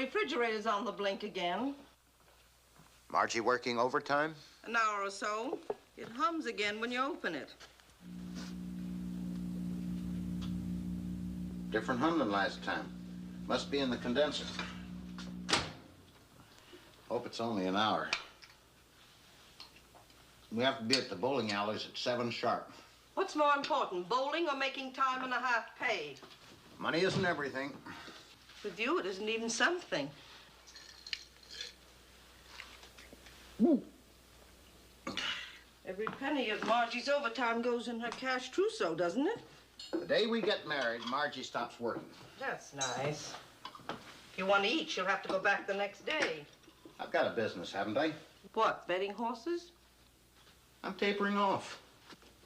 refrigerator's on the blink again. Margie working overtime? An hour or so. It hums again when you open it. Different hum than last time. Must be in the condenser. Hope it's only an hour. We have to be at the bowling alleys at 7 sharp. What's more important, bowling or making time and a half paid? Money isn't everything. With you, it isn't even something. Every penny of Margie's overtime goes in her cash trousseau, doesn't it? The day we get married, Margie stops working. That's nice. If you want to eat, you'll have to go back the next day. I've got a business, haven't I? What, betting horses? I'm tapering off.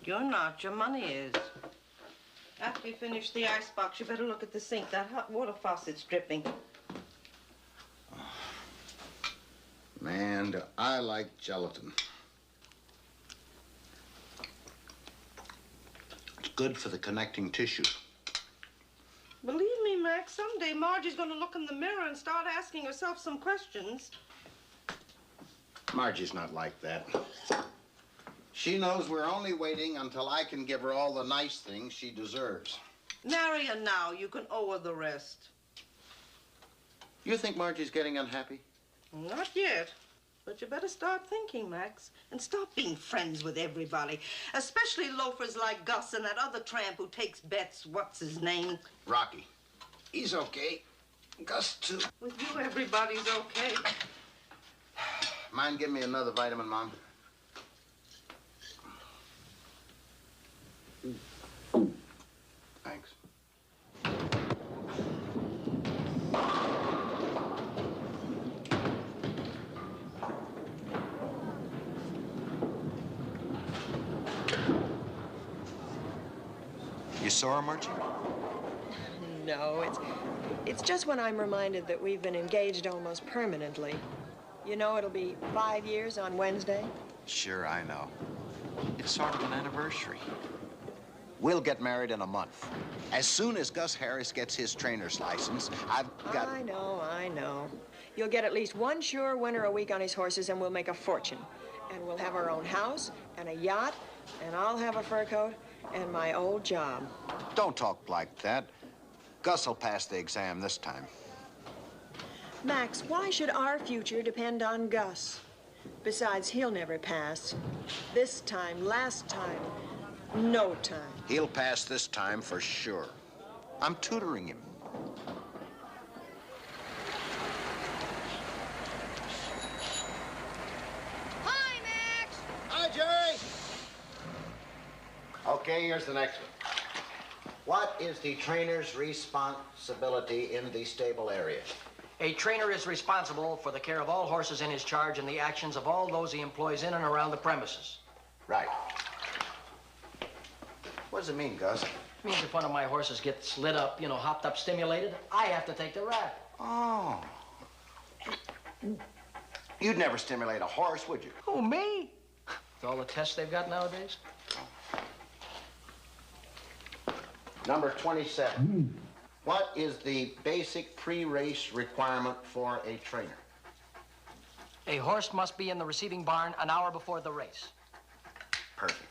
You're not. Your money is. After you finish the icebox, you better look at the sink. That hot water faucet's dripping. Man, do I like gelatin. It's good for the connecting tissue. Believe me, Max, someday Margie's going to look in the mirror and start asking herself some questions. Margie's not like that. She knows we're only waiting until I can give her all the nice things she deserves. Marry her now. You can owe her the rest. You think Margie's getting unhappy? Not yet. But you better start thinking, Max, and stop being friends with everybody, especially loafers like Gus and that other tramp who takes bets. What's his name? Rocky. He's okay. Gus, too. With you, everybody's okay. Mind give me another vitamin, Mom? Thanks. You saw her, Margie? No, it's just when I'm reminded that we've been engaged almost permanently. You know, it'll be 5 years on Wednesday. Sure, I know. It's sort of an anniversary. We'll get married in a month. As soon as Gus Harris gets his trainer's license, I've got... I know. You'll get at least one sure winner a week on his horses, and we'll make a fortune. And we'll have our own house and a yacht, and I'll have a fur coat and my old job. Don't talk like that. Gus will pass the exam this time. Max, why should our future depend on Gus? Besides, he'll never pass. This time, last time, no time. He'll pass this time for sure. I'm tutoring him. Hi, Max! Hi, Jerry! Okay, here's the next one. What is the trainer's responsibility in the stable area? A trainer is responsible for the care of all horses in his charge and the actions of all those he employs in and around the premises. Right. What does it mean, Gus? It means if one of my horses gets lit up, you know, hopped up, stimulated, I have to take the rap. Oh. You'd never stimulate a horse, would you? Who, me? With all the tests they've got nowadays? Number 27. What is the basic pre-race requirement for a trainer? A horse must be in the receiving barn an hour before the race. Perfect.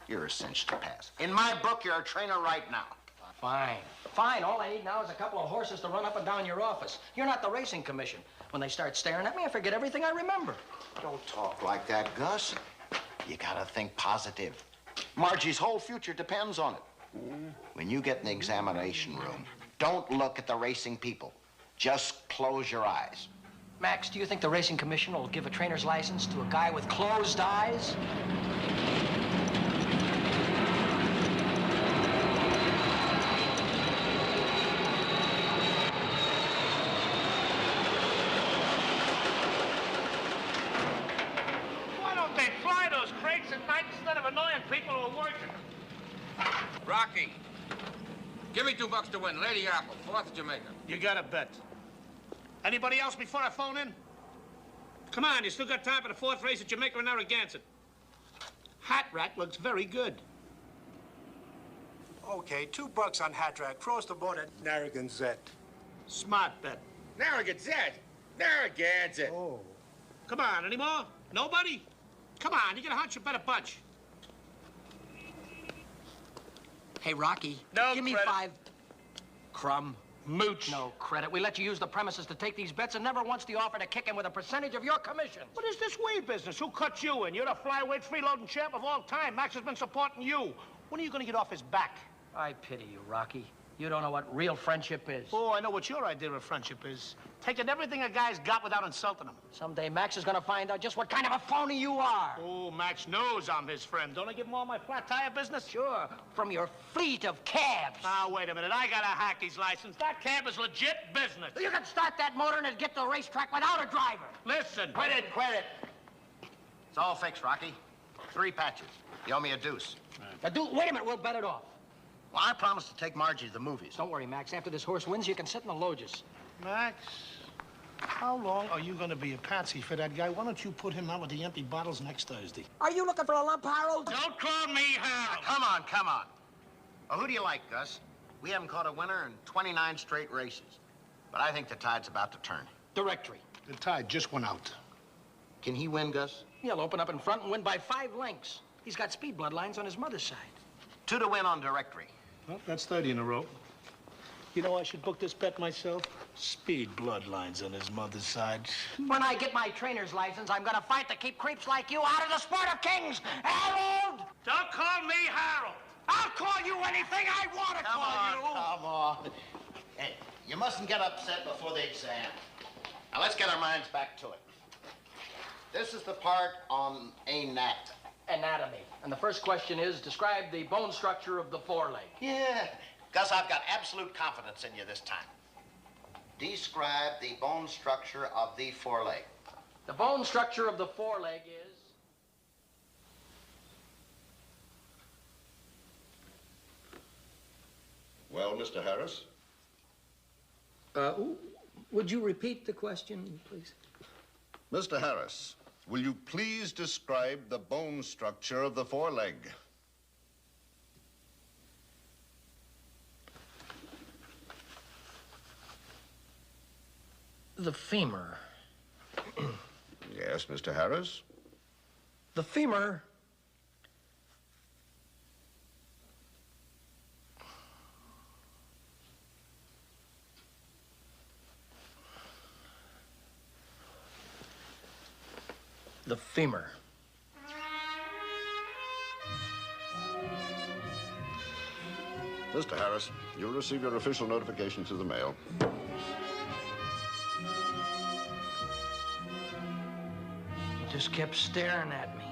You're a cinch to pass. In my book, you're a trainer right now. Fine. Fine. All I need now is a couple of horses to run up and down your office. You're not the racing commission. When they start staring at me, I forget everything I remember. Don't talk like that, Gus. You gotta think positive. Margie's whole future depends on it. When you get in the examination room, don't look at the racing people. Just close your eyes. Max, do you think the racing commission will give a trainer's license to a guy with closed eyes? Why don't they fly those crates at night instead of annoying people who are working? Rocky, give me $2 to win. Lady Apple, 4th Jamaica. You got a bet. Anybody else before I phone in? Come on, you still got time for the 4th race at Jamaica and Narragansett. Hat Rack looks very good. Okay, $2 on Hat Rack. Cross the board at Narragansett. Smart bet. Narragansett. Narragansett. Oh. Come on, any more? Nobody? Come on, you get a hunch, you better bunch. Hey, Rocky. No give me credit. 5. Crumb. Mooch. No credit. We let you use the premises to take these bets and never once do you offer to kick in with a percentage of your commission. What is this weed business? Who cut you in? You're the flyweight freeloading champ of all time. Max has been supporting you. When are you gonna get off his back? I pity you, Rocky. You don't know what real friendship is. Oh, I know what your idea of friendship is. Taking everything a guy's got without insulting him. Someday Max is gonna find out just what kind of a phony you are. Oh, Max knows I'm his friend. Don't I give him all my flat tire business? Sure, from your fleet of cabs. Now, wait a minute. I got a hackney's license. That cab is legit business. You can start that motor and get to the racetrack without a driver. Listen. Quit it. It's all fixed, Rocky. 3 patches. You owe me a deuce. Now, wait a minute, we'll bet it off. Well, I promised to take Margie to the movies. Don't worry, Max. After this horse wins, you can sit in the loges. Max, how long are you going to be a patsy for that guy? Why don't you put him out with the empty bottles next Thursday? Are you looking for a lump, Harold? Don't call me Hal. Come on. Well, who do you like, Gus? We haven't caught a winner in 29 straight races. But I think the tide's about to turn. Directory. The tide just went out. Can he win, Gus? He'll open up in front and win by 5 lengths. He's got speed bloodlines on his mother's side. 2 to win on Directory. Well, that's 30 in a row. You know, I should book this bet myself. Speed bloodlines on his mother's side. When I get my trainer's license, I'm gonna fight to keep creeps like you out of the sport of kings. Harold! Don't call me Harold. I'll call you anything I want to call you. Come on. Hey, you mustn't get upset before the exam. Now, let's get our minds back to it. This is the part on Anatomy. And the first question is, describe the bone structure of the foreleg. Yeah. Gus, I've got absolute confidence in you this time. Describe the bone structure of the foreleg. The bone structure of the foreleg is... Well, Mr. Harris? Would you repeat the question, please? Mr. Harris, will you please describe the bone structure of the foreleg? The femur. Yes, Mr. Harris? The femur... The femur. Mr. Harris, you'll receive your official notification through the mail. He just kept staring at me.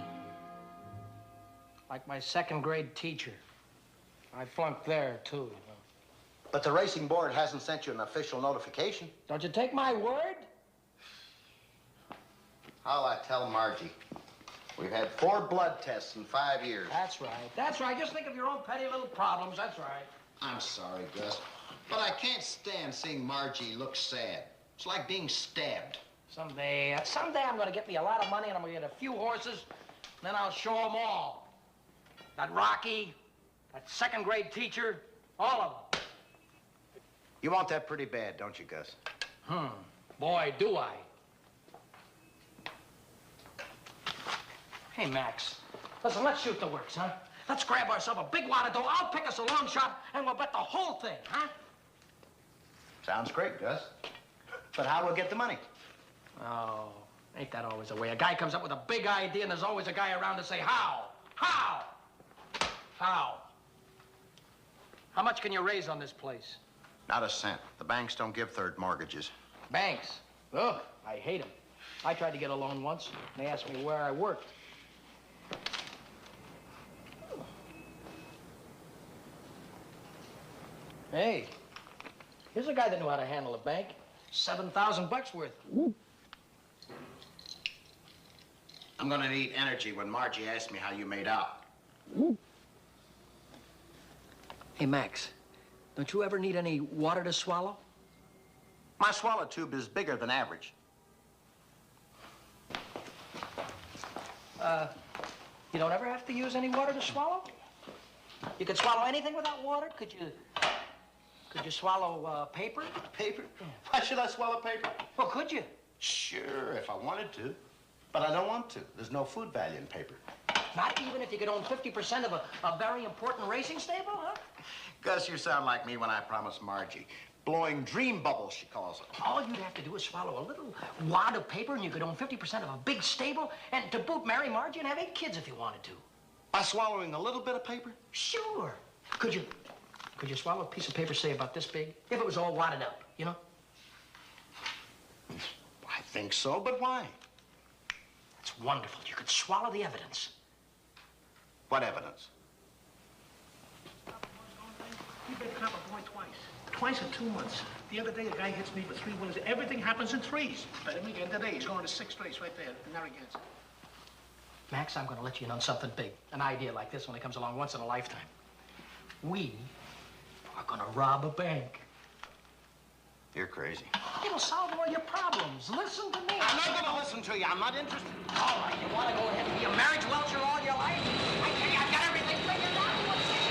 Like my second grade teacher. I flunked there, too, you know. But the racing board hasn't sent you an official notification. Don't you take my word? How'll I tell Margie? We've had 4 blood tests in 5 years. That's right. That's right. Just think of your own petty little problems. That's right. I'm sorry, Gus, but I can't stand seeing Margie look sad. It's like being stabbed. Someday I'm going to get me a lot of money and I'm going to get a few horses, and then I'll show them all. That Rocky, that second grade teacher, all of them. You want that pretty bad, don't you, Gus? Boy, do I. Hey, Max, listen, let's shoot the works, huh? Let's grab ourselves a big wad of dough. I'll pick us a long shot, and we'll bet the whole thing, huh? Sounds great, Gus. But how we'll get the money? Oh, ain't that always the way? A guy comes up with a big idea, and there's always a guy around to say, how? How? How? How much can you raise on this place? Not a cent. The banks don't give third mortgages. Banks? Ugh, I hate them. I tried to get a loan once. They asked me where I worked. Hey, here's a guy that knew how to handle a bank. $7,000 worth. I'm gonna need energy when Margie asks me how you made out. Hey, Max, don't you ever need any water to swallow? My swallow tube is bigger than average. You don't ever have to use any water to swallow? You could swallow anything without water? Could Could you swallow paper? Paper? Why should I swallow paper? Well, could you? Sure, if I wanted to. But I don't want to. There's no food value in paper. Not even if you could own 50% of a very important racing stable, huh? Gus, you sound like me when I promised Margie. Blowing dream bubbles, she calls it. All you'd have to do is swallow a little wad of paper and you could own 50% of a big stable and to boot marry Margie and have 8 kids if you wanted to. By swallowing a little bit of paper? Sure. Could you swallow a piece of paper, say, about this big? If it was all wadded up, you know? I think so, but why? It's wonderful. You could swallow the evidence. What evidence? You better cop a boy twice. Twice in 2 months. The other day, a guy hits me for 3 winners. Everything happens in threes. Bet him again today. He's going to 6th race right there in Narragansett. Max, I'm going to let you in on something big. An idea like this only comes along once in a lifetime. We are going to rob a bank. You're crazy. It'll solve all your problems. Listen to me. I'm not going to listen to you. I'm not interested. All right, you want to go ahead and be a marriage welcher all your life? I tell you, I've got everything figured out. What's it?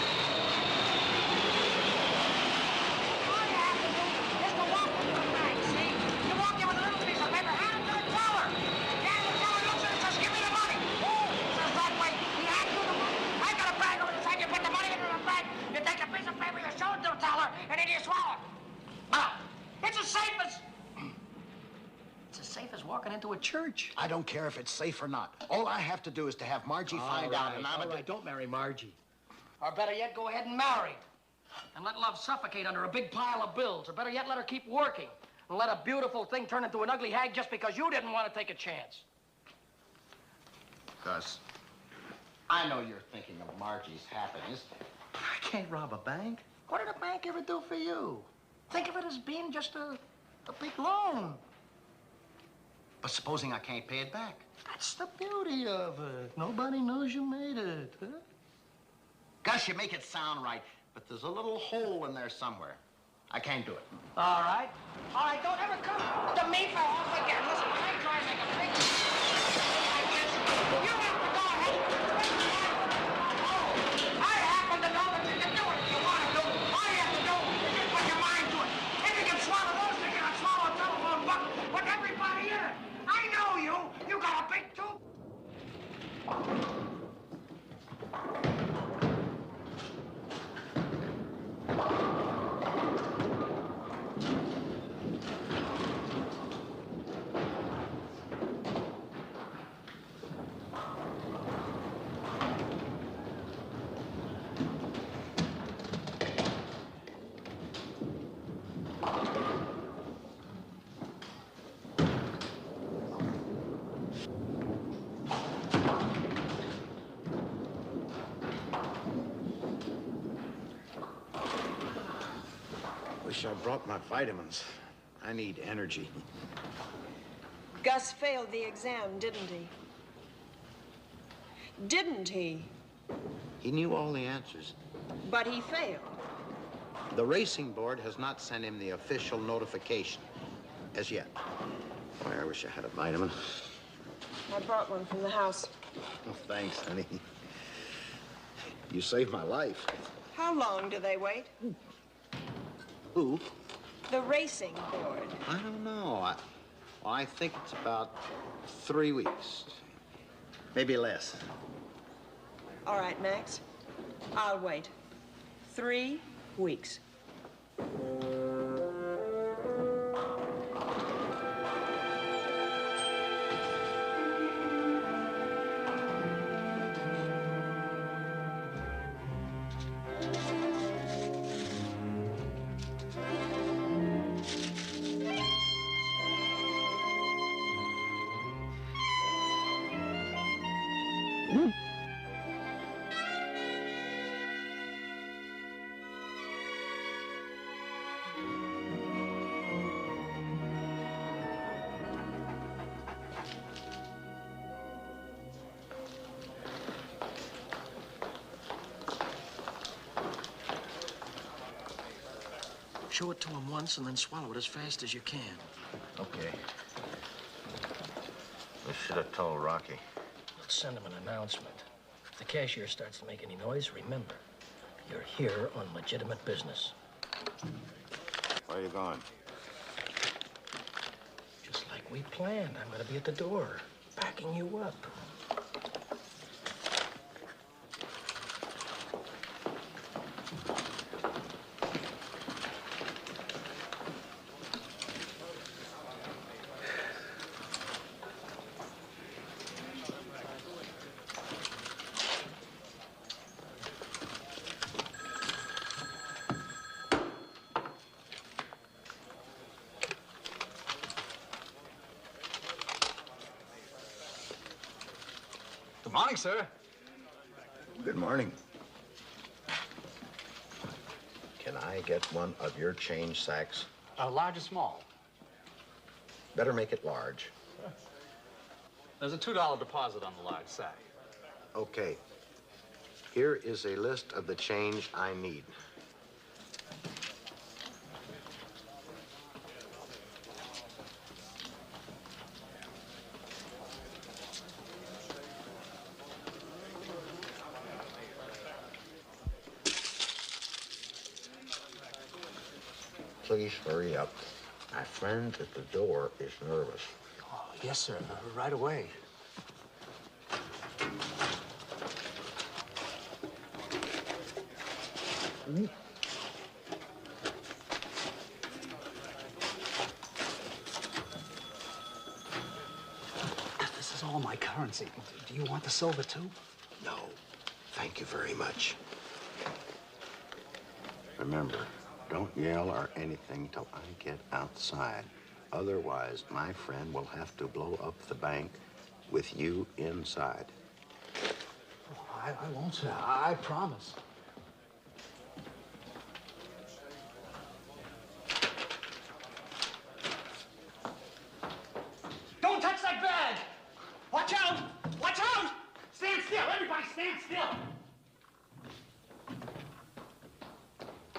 All you have to do is to walk into the bank, see? You walk in with a little piece of paper, hand it to the teller. Yeah, the teller looks at it and says, give me the money. Oh, says that way. He hands you the money. I got a bag over the side. You put the money into the bag. You take a piece of paper, you show it to the teller, and then you swallow it. Now, it's as safe as... It's as safe as walking into a church. I don't care if it's safe or not. All I have to do is to have Margie find out, and I'm all right, don't marry Margie. Or better yet, go ahead and marry. And let love suffocate under a big pile of bills. Or better yet, let her keep working. And let a beautiful thing turn into an ugly hag just because you didn't want to take a chance. Gus, I know you're thinking of Margie's happiness. I can't rob a bank. What did a bank ever do for you? Think of it as being just a big loan. But supposing I can't pay it back? That's the beauty of it. Nobody knows you made it, huh? Gus, you make it sound right, but there's a little hole in there somewhere. I can't do it. All right. All right, don't ever come to me for help again. Listen, when I try and make a big like this, you have to go ahead and break the oh, I happen to know that you can do it if you want to do it. All you have to do is just put your mind to it. If you can swallow those, you can swallow a telephone book with everybody in it. I know you. You got a big tooth. Wish I brought my vitamins. I need energy. Gus failed the exam, didn't he? Didn't he? He knew all the answers. But he failed. The racing board has not sent him the official notification as yet. Boy, I wish I had a vitamin. I brought one from the house. Oh, thanks, honey. You saved my life. How long do they wait? Who? The racing board. I don't know. I think it's about 3 weeks. Maybe less. All right, Max. I'll wait. 3 weeks. Show it to him once and then swallow it as fast as you can. Okay. I should have told Rocky. Let's send him an announcement. If the cashier starts to make any noise, remember, you're here on legitimate business. Where are you going? Just like we planned. I'm gonna be at the door, backing you up. Good morning, sir. Good morning. Can I get one of your change sacks? Large or small? Better make it large. There's a $2 deposit on the large sack. Okay. Here is a list of the change I need. Please hurry up. My friend at the door is nervous. Oh, yes, sir. Right away. This is all my currency. Do you want the silver, too? No, thank you very much. Remember, don't yell or anything till I get outside. Otherwise, my friend will have to blow up the bank with you inside. Oh, I won't, sir. I promise. Don't touch that bag! Watch out! Watch out! Stand still! Everybody stand still!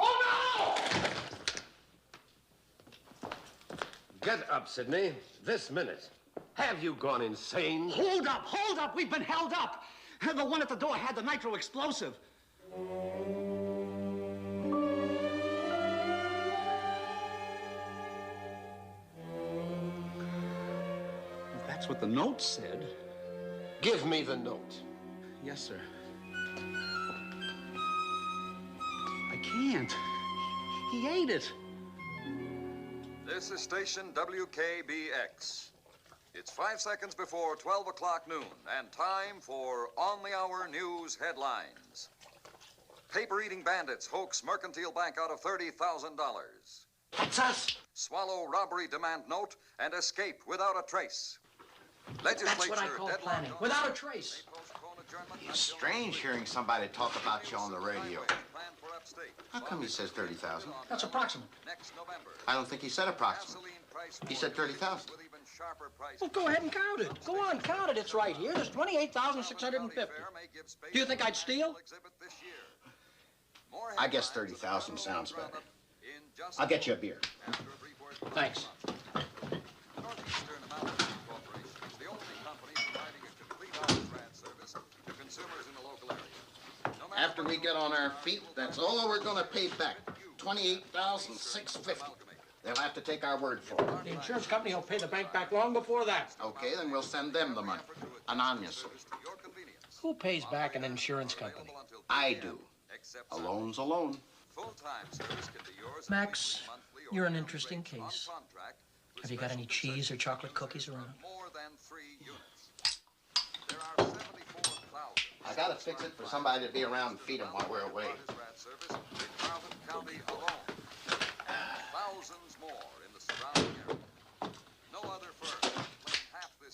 Oh, no! Get up, Sidney. This minute. Have you gone insane? Hold up! Hold up! We've been held up! The one at the door had the nitro explosive. That's what the note said. Give me the note. Yes, sir. I can't. He ate it. This is station WKBX. It's 5 seconds before 12 o'clock noon, and time for On the Hour News headlines. Paper-eating bandits hoax Mercantile Bank out of $30,000. That's us! Swallow robbery demand note and escape without a trace. That's what I call planning. Without a trace. It's strange hearing somebody talk about you on the radio. How come he says 30,000? That's approximate. I don't think he said approximate. He said 30,000. Well, go ahead and count it. Go on, count it. It's right here. There's 28,650. Do you think I'd steal? I guess 30,000 sounds better. I'll get you a beer. Thanks. After we get on our feet, that's all we're going to pay back. $28,650. They'll have to take our word for it. The insurance company will pay the bank back long before that. Okay, then we'll send them the money, anonymously. Who pays back an insurance company? I do. A loan's a loan. Max, you're an interesting case. Have you got any cheese or chocolate cookies around? I gotta fix it for somebody to be around and feed them while we're away.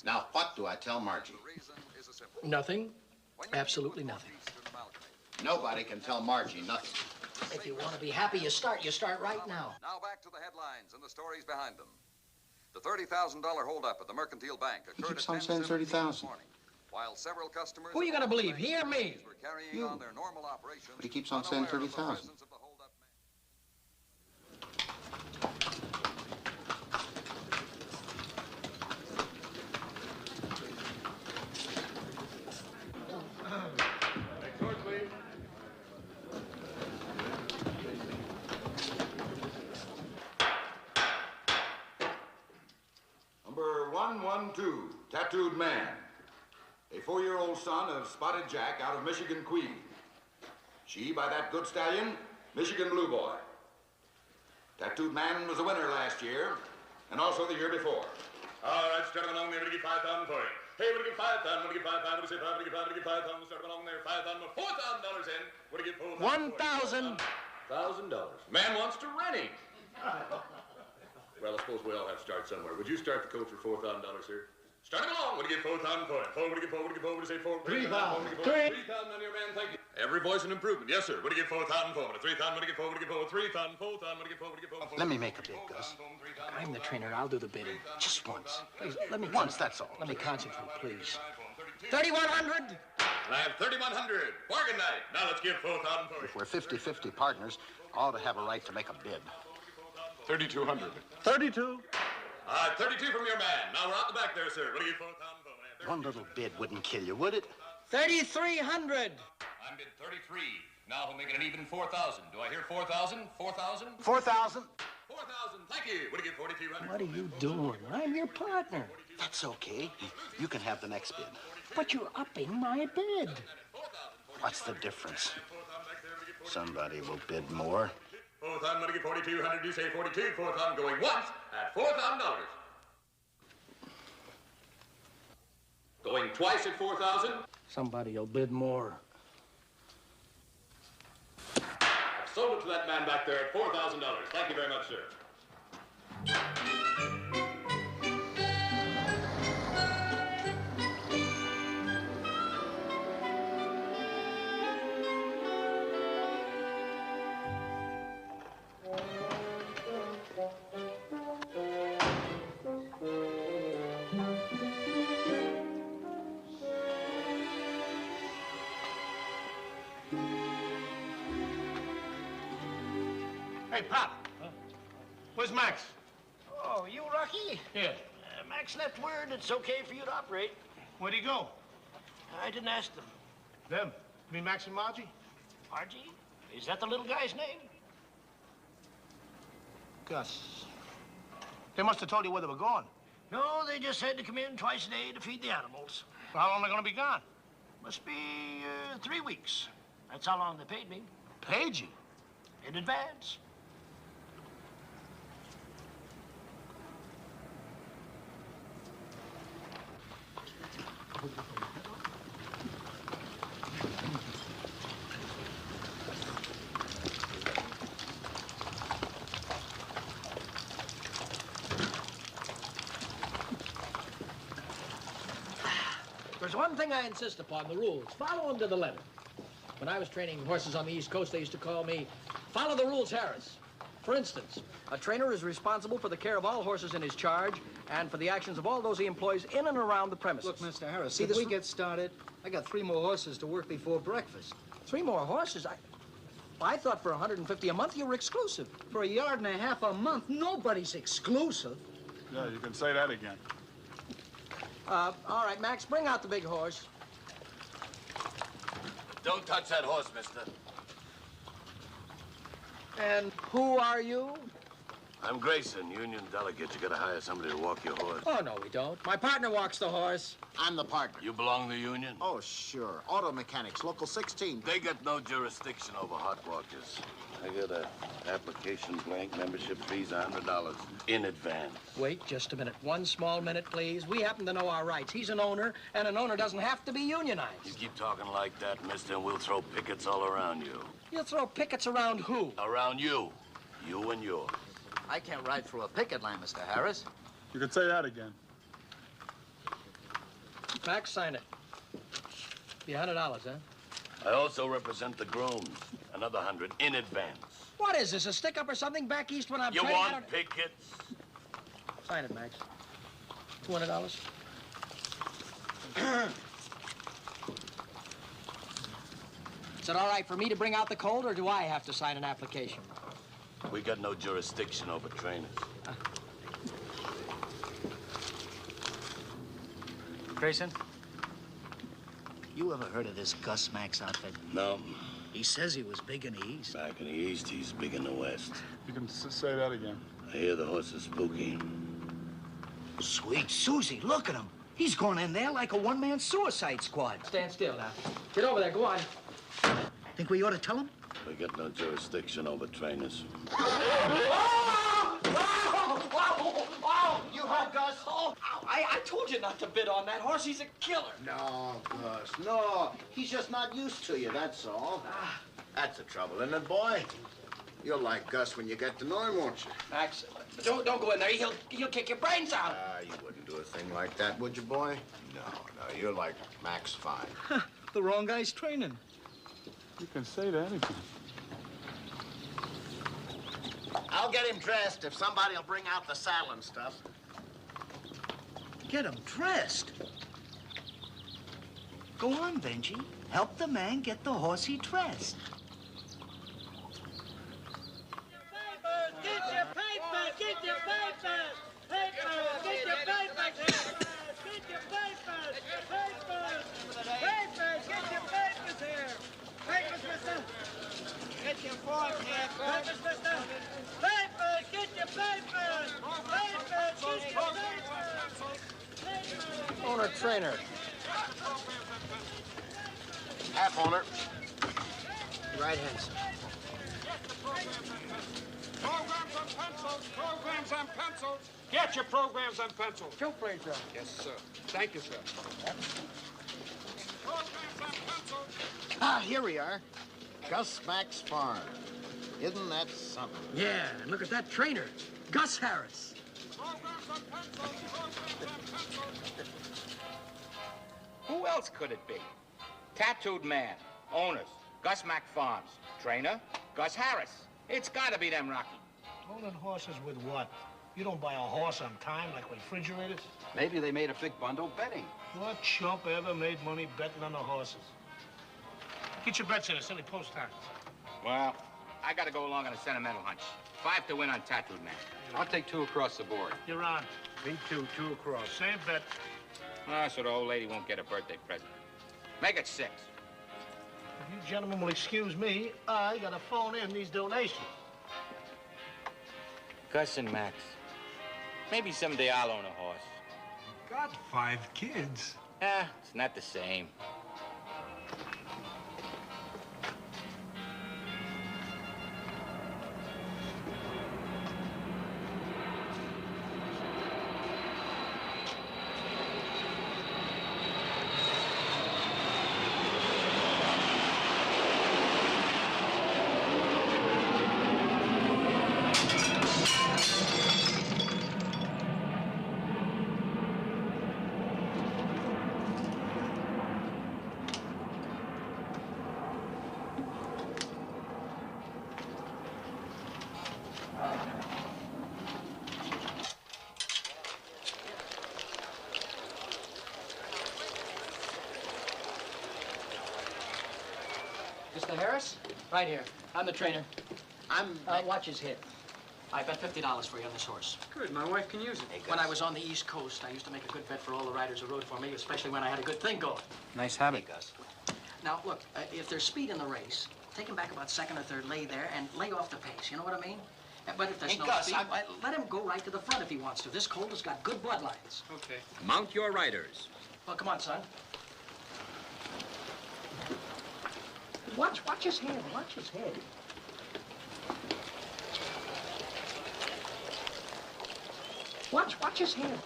Now, what do I tell Margie? Nothing. Absolutely nothing. Nobody can tell Margie nothing. If you want to be happy, you start right now. Now back to the headlines and the stories behind them. The $30,000 holdup at the Mercantile Bank occurred He keeps at on saying 30,000. while several customers... Who are you going to believe, he or me? ...were carrying on their normal operations. But he keeps on saying 30,000. 1-2, Tattooed Man. A 4-year-old son of Spotted Jack out of Michigan Queen. She by that good stallion, Michigan Blue Boy. Tattooed Man was a winner last year, and also the year before. All right, start along there. We're going to get 5,000 for it. Hey, we're going to get 5,000. We're going to get 5,000. We're going to say 5,000. We're going to get 5,000. Start along there. 5,000. $4,000 in. We're going to get 4,000. $1,000. Man wants to rent him. Well, I suppose we all have to start somewhere. Would you start the coach for $4,000, sir? Start him along. We're going to get 4,000 for it. 4, we're going to get 4, we're going to get 4, we're going to say 4. 3,000. 3,000 on your man, thank you. Every voice an improvement. Yes, sir. We're going to get 4,000 for it. 3,000, we're going to get 4, we're going to get 4. 3,000, 4,000, we're going to get 4, we're going to get 4. Let me make a bid, Gus. I'm the trainer. I'll do the bidding. Just once. Please, let me... Once, that's all. Let me concentrate, please. 3,100. I have 3,100. Bargain night. Now let's give 4,000 for it. If we're 50-50 partners, I ought to have a right to make a bid. 3,200. 32. 32 from your man. Now we're out the back there, sir. We'll give 4,000 for it. One little bid wouldn't kill you, would it? 3,300. I'm bid 33. Now we'll make it an even 4,000. Do I hear 4,000? 4,000? 4,000. 4,000. Thank you. We'll give 4,200. What are you doing? I'm your partner. That's okay. You can have the next bid. But you're upping my bid. What's the difference? Somebody will bid more. 4,000, we'll give 4,200. You say 42. 4,000 going once at $4,000. Going twice at 4,000. Somebody will bid more. I've sold it to that man back there at $4,000. Thank you very much, sir. Hey, Pop. Where's Max? Oh, you, Rocky? Yeah. Max left word it's okay for you to operate. Where'd he go? I didn't ask them. Them? You mean Max and Margie? Margie? Is that the little guy's name? Gus. They must have told you where they were going. No, they just said to come in twice a day to feed the animals. Well, how long are they going to be gone? Must be 3 weeks. That's how long they paid me. Paid you? In advance. There's one thing I insist upon, the rules. Follow them to the letter. When I was training horses on the East Coast, they used to call me Follow the Rules Harris. For instance, a trainer is responsible for the care of all horses in his charge and for the actions of all those he employs in and around the premises. Look, Mr. Harris, if we get started, I got 3 more horses to work before breakfast. 3 more horses? I thought for $150 a month you were exclusive. For $1.5 yards a month, nobody's exclusive. Yeah, you can say that again. All right, Max, bring out the big horse. Don't touch that horse, mister. And who are you? I'm Grayson, union delegate. You gotta hire somebody to walk your horse. Oh, no, we don't. My partner walks the horse. I'm the partner. You belong to the union? Oh, sure. Auto mechanics, local 16. They got no jurisdiction over hot walkers. I got a application blank, membership fees $100 in advance. Wait just a minute. One small minute, please. We happen to know our rights. He's an owner, and an owner doesn't have to be unionized. You keep talking like that, mister, and we'll throw pickets all around you. You'll throw pickets around who? Around you. You and yours. I can't ride through a picket line, Mr. Harris. You can say that again. Max, sign it. Be $100, huh? I also represent the grooms. Another 100 in advance. What is this, a stick-up or something back east when I'm You training? want pickets? Sign it, Max. $200. Is it all right for me to bring out the colt, or do I have to sign an application? We got no jurisdiction over trainers. Grayson, you ever heard of this Gus Max outfit? No. He says he was big in the East. Back in the East, he's big in the West. You can say that again. I hear the horse is spooky. Sweet Susie, look at him. He's going in there like a one-man suicide squad. Stand still now. Get over there, go on. Think we ought to tell him? We got no jurisdiction over trainers. You heard Gus? Oh, I told you not to bid on that horse. He's a killer. No, Gus, no. He's just not used to you, that's all. That's the trouble, isn't it, boy? You'll like Gus when you get to know him, won't you? Max, don't go in there. He'll kick your brains out. You wouldn't do a thing like that, would you, boy? No, you're like Max Fine. The wrong guy's training. You can say that anything. I'll get him dressed if somebody will bring out the saddle and stuff. Get him dressed? Go on, Benji. Help the man get the horsey dressed. Get your papers! Get your papers! Papers! Get your papers! Get your papers! Papers! Papers! Get your papers here! Papers, mister! Get your forms here, papers, mister! Papers! Get your papers! Papers! Get your papers! Owner, trainer. Half owner. Right hand, sir. Programs and pencils! Programs and pencils! Get your programs and pencils! Joe Fraser. Yes, sir. Thank you, sir. Programs and pencils! Ah, here we are. Gus Max Farm. Isn't that something? Yeah, and look at that trainer. Gus Harris. Programs and pencils! Programs and pencils! Who else could it be? Tattooed man, owners, Gus Mac Farms. Trainer, Gus Harris. It's gotta be them, Rocky. Owning horses with what? You don't buy a horse on time like refrigerators? Maybe they made a big bundle betting. What chump ever made money betting on the horses? Get your bets in. It's only post time. Well, I gotta go along on a sentimental hunch. 5 to win on Tattooed man. I'll take 2 across the board. You're on. Me too. 2 across. Same bet. Ah, so the old lady won't get a birthday present. Make it 6. If you gentlemen will excuse me, I gotta phone in these donations. Gus and Max. Maybe someday I'll own a horse. Got 5 kids. It's not the same. Mr. Harris? Right here. I'm the trainer. I'm... watch his head. I bet $50 for you on this horse. Good, my wife can use it. When I was on the East Coast, I used to make a good bet for all the riders who rode for me, especially when I had a good thing going. Nice habit, Gus. Now, look, if there's speed in the race, take him back about second or third, lay there, and lay off the pace. You know what I mean? But if there's no Gus, speed, let him go right to the front if he wants to. This colt has got good bloodlines. Okay. Mount your riders. Well, come on, son. Watch his head. Watch his head. Watch his head.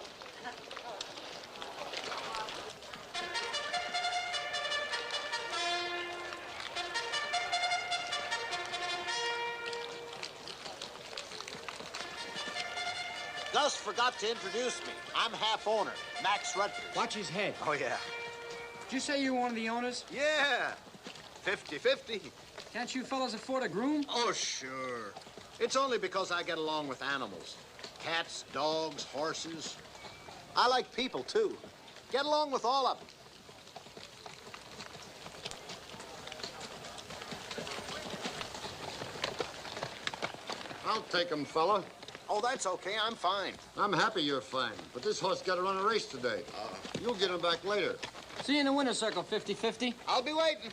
Gus forgot to introduce me. I'm half owner, Max Rutgers. Watch his head. Oh, yeah. Did you say you were one of the owners? Yeah. 50-50. Can't you fellas afford a groom? Oh, sure. It's only because I get along with animals. Cats, dogs, horses. I like people, too. Get along with all of them. I'll take him, fella. Oh, that's okay. I'm fine. I'm happy you're fine, but this horse got to run a race today. You'll get him back later. See you in the winner's circle, 50-50. I'll be waiting.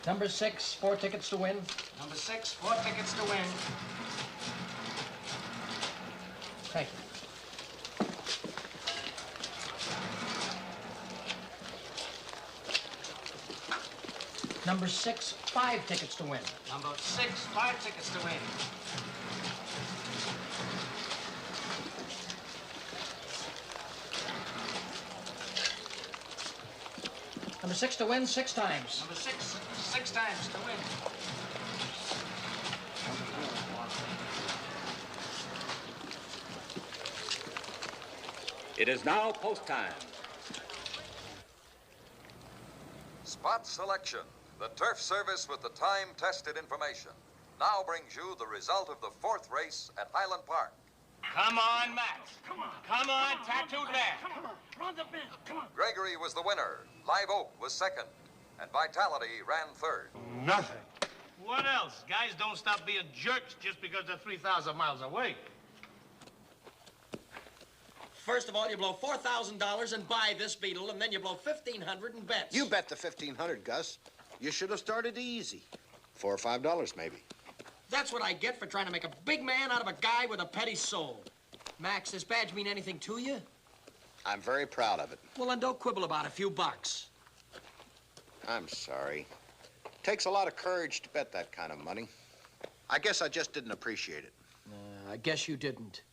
Number 6, 4 tickets to win. Number 6, 4 tickets to win. Thank you. Number 6, 5 tickets to win. Number 6, 5 tickets to win. Number 6 to win 6 times. Number 6, 6 times to win. It is now post time. Spot selection, the turf service with the time-tested information, now brings you the result of the 4th race at Highland Park. Come on, Max. Come on, Tattooed Man. Come on, run the bend. Come on. Gregory was the winner, Live Oak was second, and Vitality ran third. Nothing. What else? Guys don't stop being jerks just because they're 3,000 miles away. First of all, you blow $4,000 and buy this beetle, and then you blow $1,500 in bets. You bet the $1,500, Gus. You should have started easy. $4 or $5 maybe. That's what I get for trying to make a big man out of a guy with a petty soul. Max, this badge mean anything to you? I'm very proud of it. Well, then don't quibble about a few bucks. I'm sorry. Takes a lot of courage to bet that kind of money. I guess I just didn't appreciate it. I guess you didn't.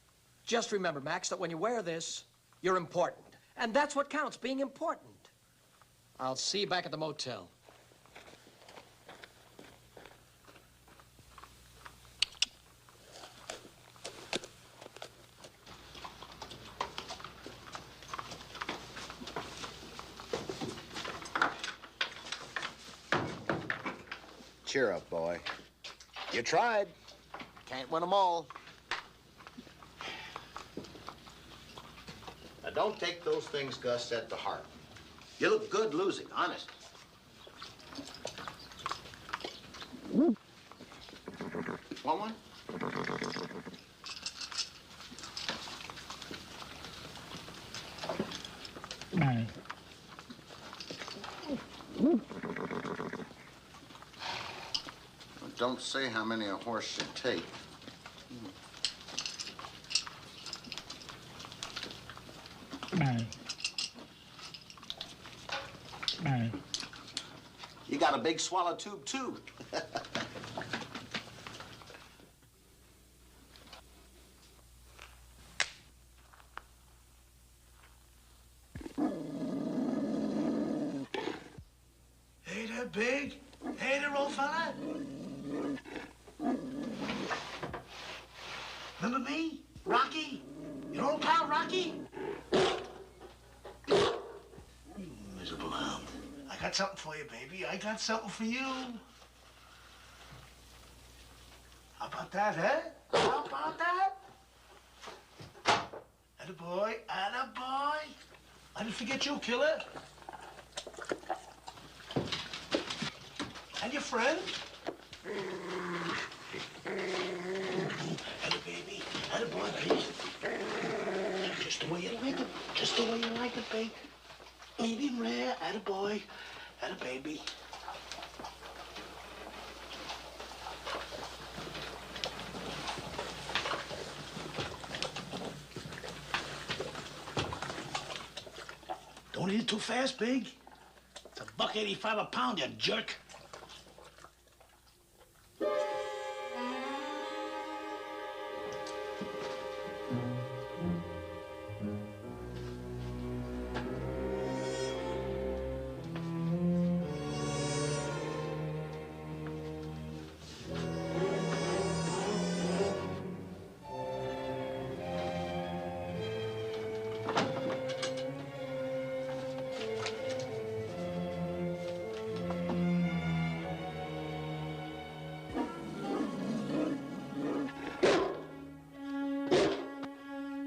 Just remember, Max, that when you wear this, you're important. And that's what counts, being important. I'll see you back at the motel. Cheer up, boy. You tried. Can't win them all. Now, don't take those things Gus said to heart. You look good losing, honest. Want one? Don't say how many a horse should take. You got a big swallow tube, too. Hey there, Big. Hey there, old fella. Remember me? Rocky? Your old pal, Rocky? You miserable hound. I got something for you, baby. I got something for you. How about that, huh? How about that? Attaboy, attaboy. I didn't forget you, killer. And your friend? Atta baby, attaboy, baby. Just the way you like it. Just the way you like it, babe. Medium rare, attaboy, atta baby. Don't eat it too fast, Big. It's $1.85 a pound, you jerk.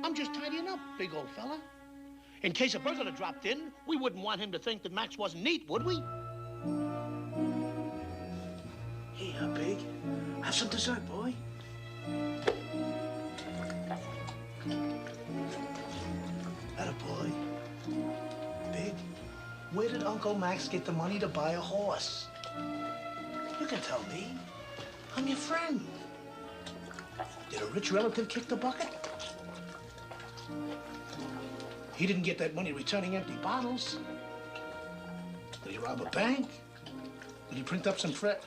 I'm just tidying up, big old fella. In case a burglar dropped in, we wouldn't want him to think that Max wasn't neat, would we? Here, Big. Have some dessert, boy. Attaboy. Big, where did Uncle Max get the money to buy a horse? You can tell me. I'm your friend. Did a rich relative kick the bucket? He didn't get that money returning empty bottles. Did he rob a bank? Did he print up some fret?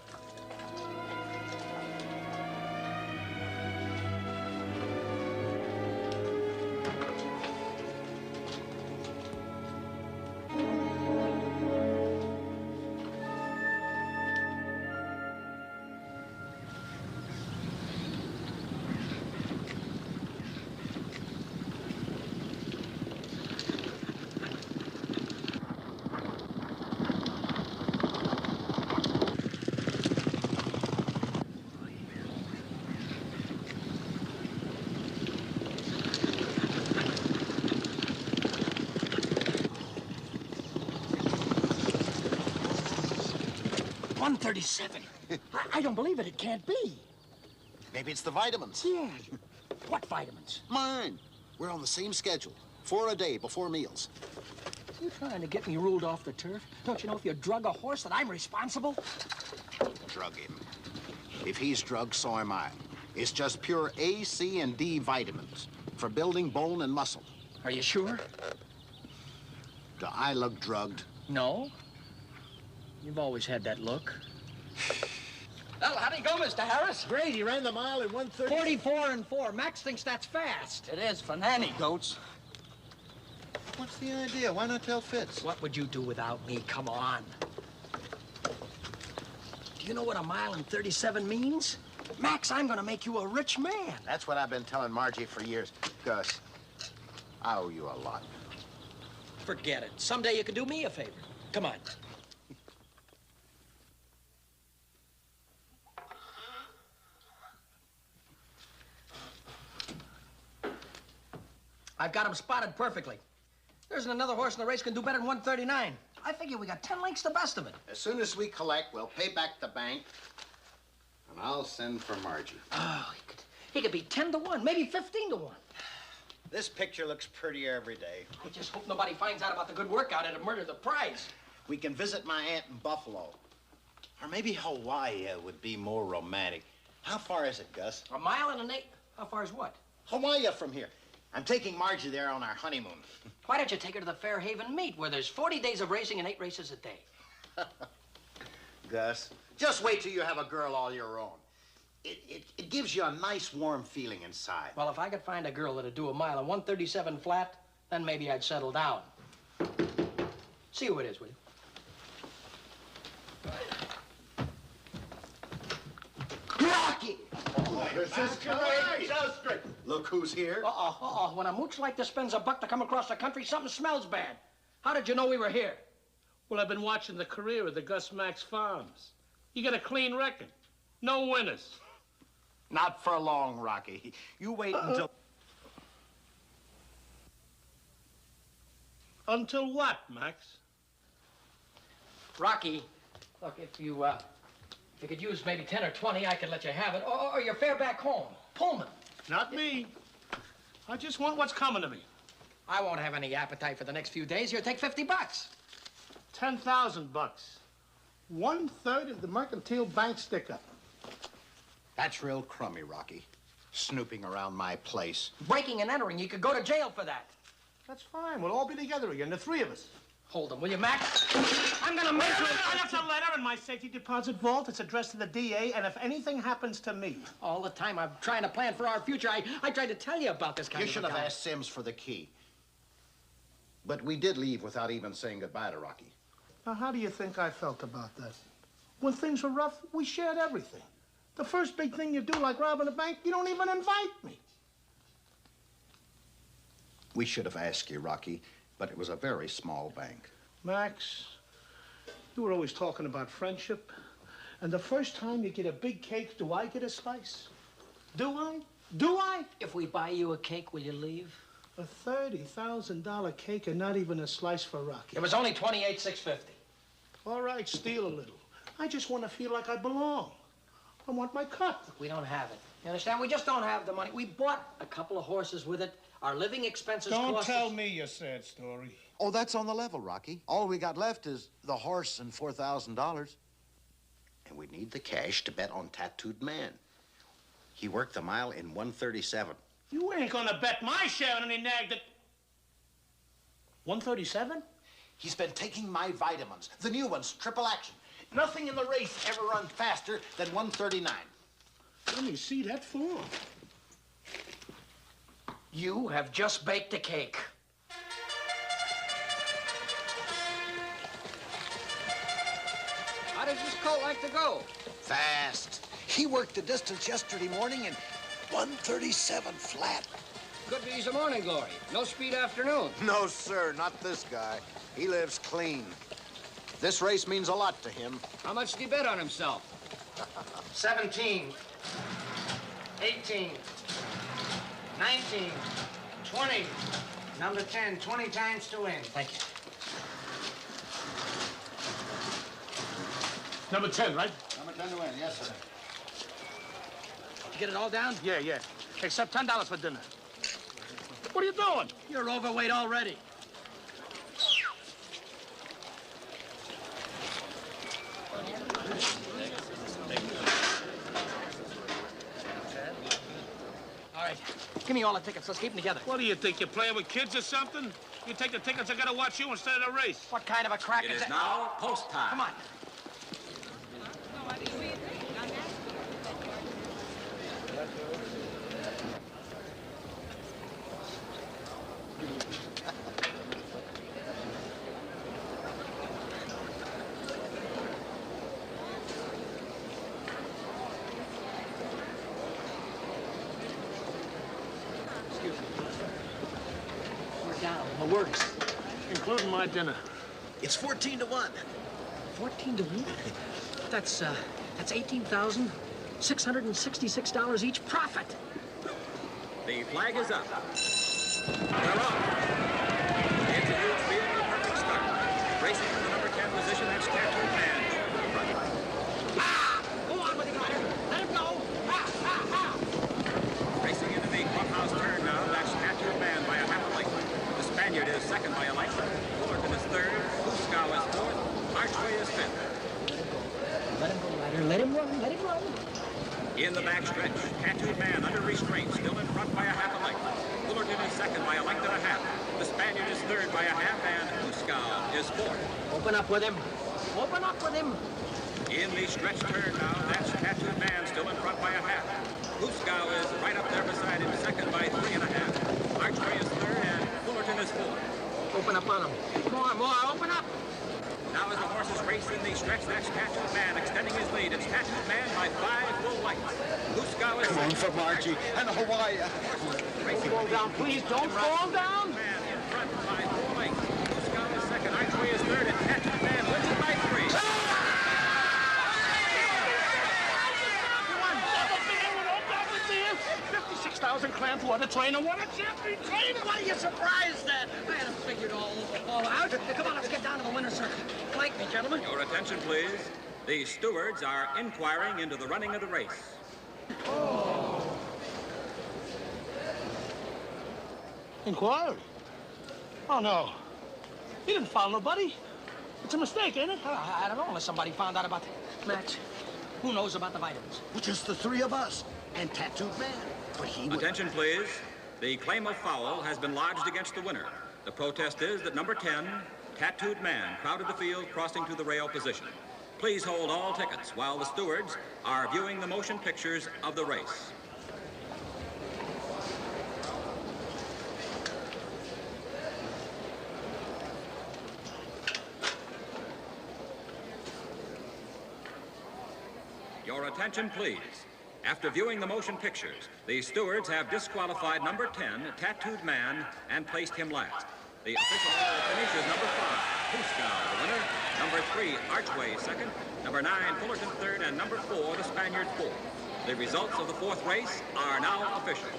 $137. I don't believe it. It can't be. Maybe it's the vitamins. Yeah. What vitamins? Mine. We're on the same schedule. 4 a day before meals. You trying to get me ruled off the turf? Don't you know if you drug a horse that I'm responsible? Drug him. If he's drugged, so am I. It's just pure A, C, and D vitamins for building bone and muscle. Are you sure? Do I look drugged? No. You've always had that look. Well, how'd he go, Mr. Harris? Great, he ran the mile in 1:30. 44 and 4. Max thinks that's fast. It is for nanny goats. What's the idea? Why not tell Fitz? What would you do without me? Come on. Do you know what a mile in 37 means? Max, I'm gonna make you a rich man. That's what I've been telling Margie for years. Gus, I owe you a lot. Forget it. Someday you can do me a favor. Come on. I've got him spotted perfectly. There isn't another horse in the race can do better than 139. I figure we got 10 lengths the best of it. As soon as we collect, we'll pay back the bank, and I'll send for Margie. Oh, he could be 10 to 1, maybe 15 to 1. This picture looks prettier every day. I just hope nobody finds out about the good work out at Murder the Prize. We can visit my aunt in Buffalo. Or maybe Hawaii would be more romantic. How far is it, Gus? A mile and an 8. How far is what? Hawaii from here. I'm taking Margie there on our honeymoon. Why don't you take her to the Fairhaven meet, where there's 40 days of racing and 8 races a day? Gus, just wait till you have a girl all your own. It gives you a nice, warm feeling inside. Well, if I could find a girl that'd do a mile in 137 flat, then maybe I'd settle down. See who it is, will you? Rocky! This is great. Just great. Look who's here. When a mooch like this spends a buck to come across the country, something smells bad. How did you know we were here? Well, I've been watching the career of the Gus Max Farms. You got a clean record. No winners. Not for long, Rocky. You wait until... Until what, Max? Rocky, look, if you could use maybe 10 or 20, I could let you have it. Or your fare back home. Pullman. Not me. I just want what's coming to me. I won't have any appetite for the next few days. Here, take 50 bucks. 10,000 bucks. 1/3 of the mercantile bank stick-up. That's real crummy, Rocky. Snooping around my place. Breaking and entering. You could go to jail for that. That's fine. We'll all be together again, the 3 of us. Hold them, will you, Max? I'm gonna make you... I left a letter in my safety deposit vault. It's addressed to the DA, and if anything happens to me... All the time I'm trying to plan for our future. I tried to tell you about this kind of... You should have asked Sims for the key. But we did leave without even saying goodbye to Rocky. Now, how do you think I felt about that? When things were rough, we shared everything. The first big thing you do, like robbing a bank, you don't even invite me. We should have asked you, Rocky, but it was a very small bank. Max, you were always talking about friendship. And the first time you get a big cake, do I get a slice? Do I? Do I? If we buy you a cake, will you leave? A $30,000 cake and not even a slice for Rocky. It was only $28,650. All right, steal a little. I just want to feel like I belong. I want my cut. We don't have it. You understand? We just don't have the money. We bought a couple of horses with it. Our living expenses Don't cost tell us... me your sad story. Oh, that's on the level, Rocky. All we got left is the horse and $4,000. And we need the cash to bet on Tattooed Man. He worked the mile in 1:37. You ain't gonna bet my share on any nag that... 1:37? He's been taking my vitamins, the new ones, triple action. Nothing in the race ever run faster than 1:39. Let me see that form. You have just baked a cake. How does this colt like to go? Fast. He worked the distance yesterday morning in 1:37 flat. Could be he's a morning glory. No speed afternoon. No, sir, not this guy. He lives clean. This race means a lot to him. How much did he bet on himself? 17, 18, 19, 20. Number 10, 20 times to win. Thank you. Number 10, right? Number 10 to win, yes, sir. You get it all down? Yeah, yeah. Except $10 for dinner. What are you doing? You're overweight already. All right, give me all the tickets. Let's keep them together. What do you think? You're playing with kids or something? You take the tickets, I gotta watch you instead of the race. What kind of a crack It is is that? now post time. Come on. We're down. The works. Including my dinner. It's 14 to 1. 14 to 1? That's $18,666 each profit. The flag is up. They're off. It's a huge field with a perfect start. Racing in the number 10 position, that's Tattooed Man. Go on with the glider. Let him go. Racing into the clubhouse turn now, that's Tattooed Man by a half a length. The Spaniard is second by a length. Fullerton is third. Huskow is fourth. Archway is fifth. Let him go, Ryder. Let him run. Let him run. In the backstretch, Tattooed Man under restraint, still in front by a half a length. Fullerton is second by a length and a half. The Spaniard is third by a half, and Huskow is fourth. Open up with him. Open up with him. In the stretch turn now, that's Tattooed Man still in front by a half. Huskow is right up there beside him, second by 3.5. Archway is third, and Fullerton is fourth. Open up on him. More. Open up. Now as the horses race in the stretch, that's Tattooed Man extending his lead. It's Tattooed Man by 5 full lengths. Huskow is Come on for Margie and Hawaii. racing. Fall down, please. Don't fall down. Man in front by 4 lengths. Huskow is second. Archway is third, and Tattooed Man wins it by 3. 56,000 clams, what a trainer, what a champion trainer! What are you surprised at? I had him figured all out. Come on, let's get down to the winner's circle. Flank me, gentlemen. Your attention, please. The stewards are inquiring into the running of the race. Inquiry? Oh, no. You didn't follow nobody. It's a mistake, ain't it? I don't know unless somebody found out about the match. Who knows about the vitamins? Well, just the three of us and Tattooed Man. But he would... Attention, please. The claim of foul has been lodged against the winner. The protest is that number 10, Tattooed Man, crowded the field, crossing to the rail position. Please hold all tickets while the stewards are viewing the motion pictures of the race. Your attention, please. After viewing the motion pictures, the stewards have disqualified number 10, Tattooed Man, and placed him last. The official order finish is number 5, Huskow, the winner. Number 3, Archway, second. Number 9, Fullerton, third. And number 4, the Spaniard, fourth. The results of the fourth race are now official.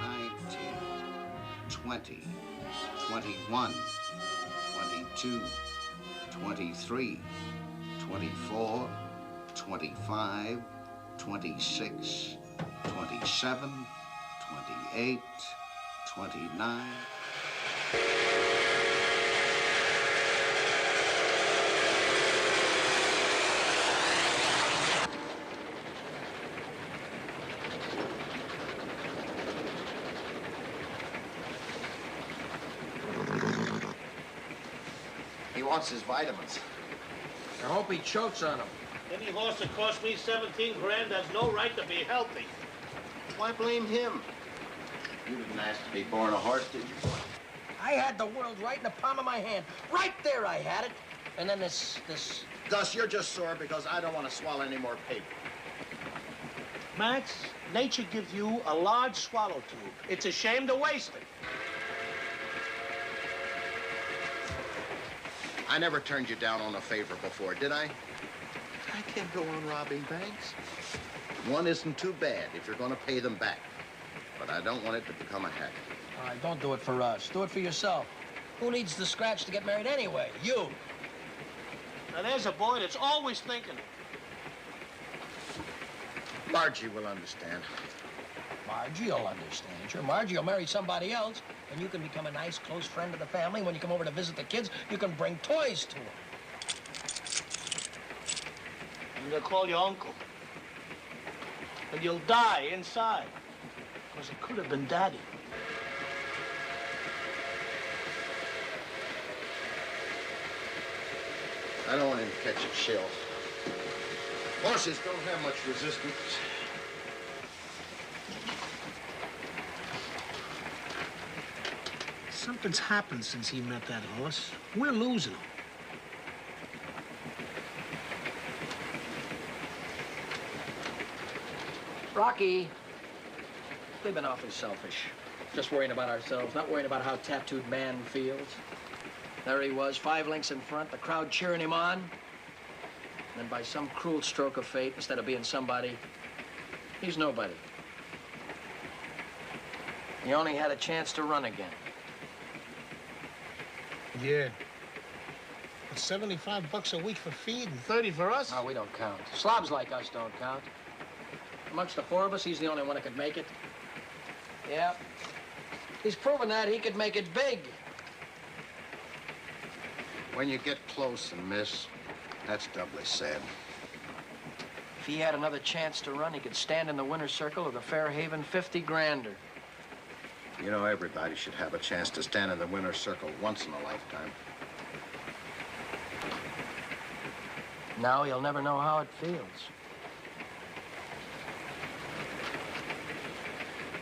$19, $20, $21, $22, $23, $24, $25, $26, $27, $28, $29, He wants his vitamins. I hope he chokes on them. Any horse that cost me 17 grand has no right to be healthy. Why blame him? You didn't ask to be born a horse, did you, boy? I had the world right in the palm of my hand. Right there I had it. And then this... Gus, you're just sore because I don't want to swallow any more paper. Max, nature gives you a large swallow tube. It's a shame to waste it. I never turned you down on a favor before, did I? I can't go on robbing banks. One isn't too bad if you're going to pay them back. But I don't want it to become a habit. All right, don't do it for us. Do it for yourself. Who needs the scratch to get married anyway? You. Now, there's a boy that's always thinking. Margie will understand. Margie will understand. Sure, Margie will marry somebody else, and you can become a nice, close friend of the family. When you come over to visit the kids, you can bring toys to them. I'm gonna call your uncle. And you'll die inside. Because it could have been Daddy. I don't want him to catch a chill. Horses don't have much resistance. Something's happened since he met that horse. We're losing him. Rocky, we've been awfully selfish. Just worrying about ourselves, not worrying about how Tattooed Man feels. There he was, 5 lengths in front, the crowd cheering him on. And by some cruel stroke of fate, instead of being somebody, he's nobody. He only had a chance to run again. Yeah. It's $75 a week for feed and 30 for us? No, we don't count. Slobs like us don't count. Amongst the 4 of us, he's the only one that could make it. Yeah. He's proven that he could make it big. When you get close and miss, that's doubly sad. If he had another chance to run, he could stand in the winner's circle of the Fairhaven 50 Grander. You know, everybody should have a chance to stand in the winner's circle once in a lifetime. Now he'll never know how it feels.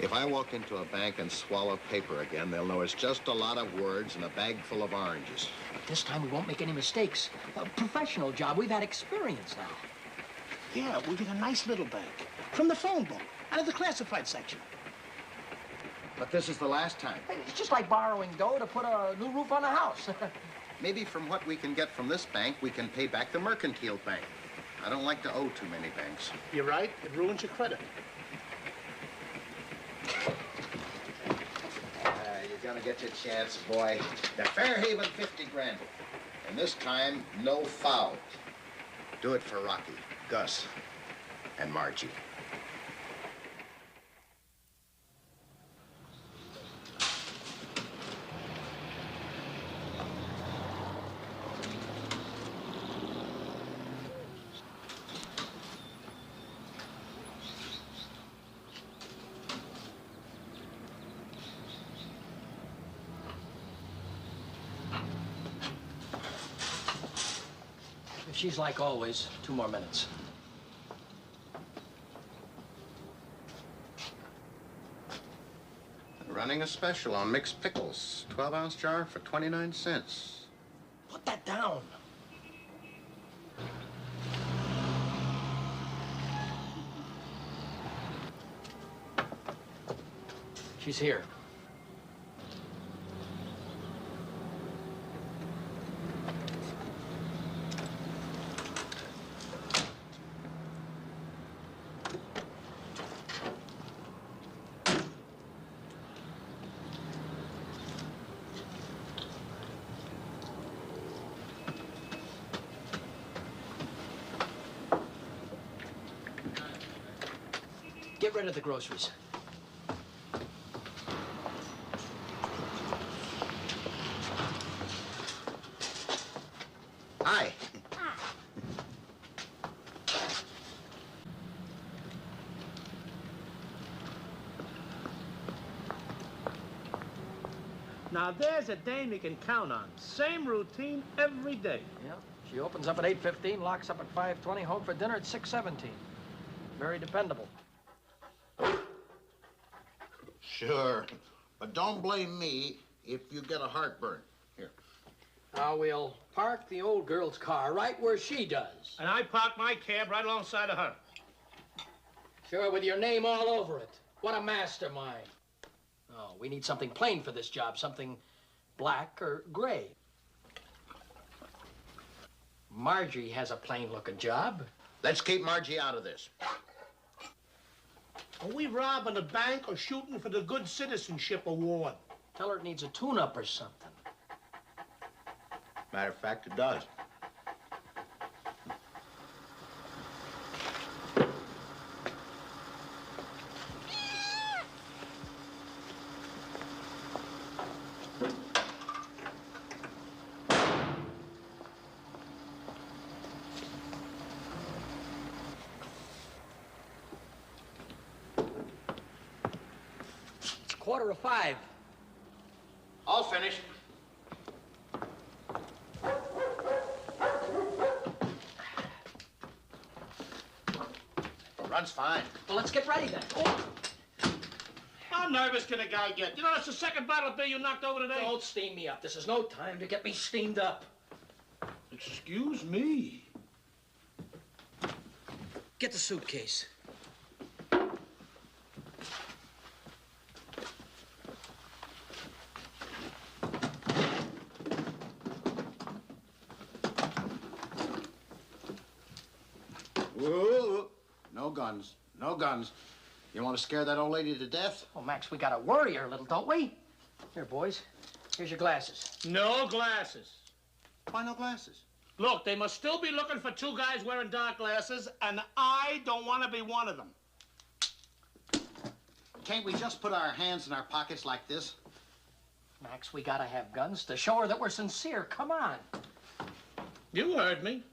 If I walk into a bank and swallow paper again, they'll know it's just a lot of words and a bag full of oranges. But this time we won't make any mistakes. A professional job. We've had experience now. Yeah, we get a nice little bank. From the phone book, out of the classified section. But this is the last time. It's just like borrowing dough to put a new roof on a house. Maybe from what we can get from this bank, we can pay back the mercantile bank. I don't like to owe too many banks. You're right. It ruins your credit. You're gonna get your chance, boy. The Fairhaven 50 Grander. And this time, no foul. Do it for Rocky, Gus, and Margie. She's like always. 2 more minutes. Running a special on mixed pickles. 12-ounce jar for 29 cents. Put that down. She's here. Get rid of the groceries. Now, there's a dame you can count on. Same routine every day. Yeah, she opens up at 8:15, locks up at 5:20, home for dinner at 6:17. Very dependable. Sure, but don't blame me if you get a heartburn. Here. Now, we'll park the old girl's car right where she does. And I park my cab right alongside of her. Sure, with your name all over it. What a mastermind. Oh, we need something plain for this job, something black or gray. Margie has a plain-looking job. Let's keep Margie out of this. Are we robbing a bank or shooting for the Good Citizenship Award? Tell her it needs a tune-up or something. Matter of fact, it does. It's 4:45. All finished. Run's fine. Well, let's get ready then. Oh. How nervous can a guy get? You know, it's the second bottle of beer you knocked over today. Don't steam me up. This is no time to get me steamed up. Excuse me. Get the suitcase. Whoa. No guns. No guns. You want to scare that old lady to death? Oh, Max, we gotta worry her a little, don't we? Here, boys. Here's your glasses. No glasses. Why no glasses? Look, they must still be looking for two guys wearing dark glasses, and I don't want to be one of them. Can't we just put our hands in our pockets like this? Max, we gotta have guns to show her that we're sincere. Come on. You heard me.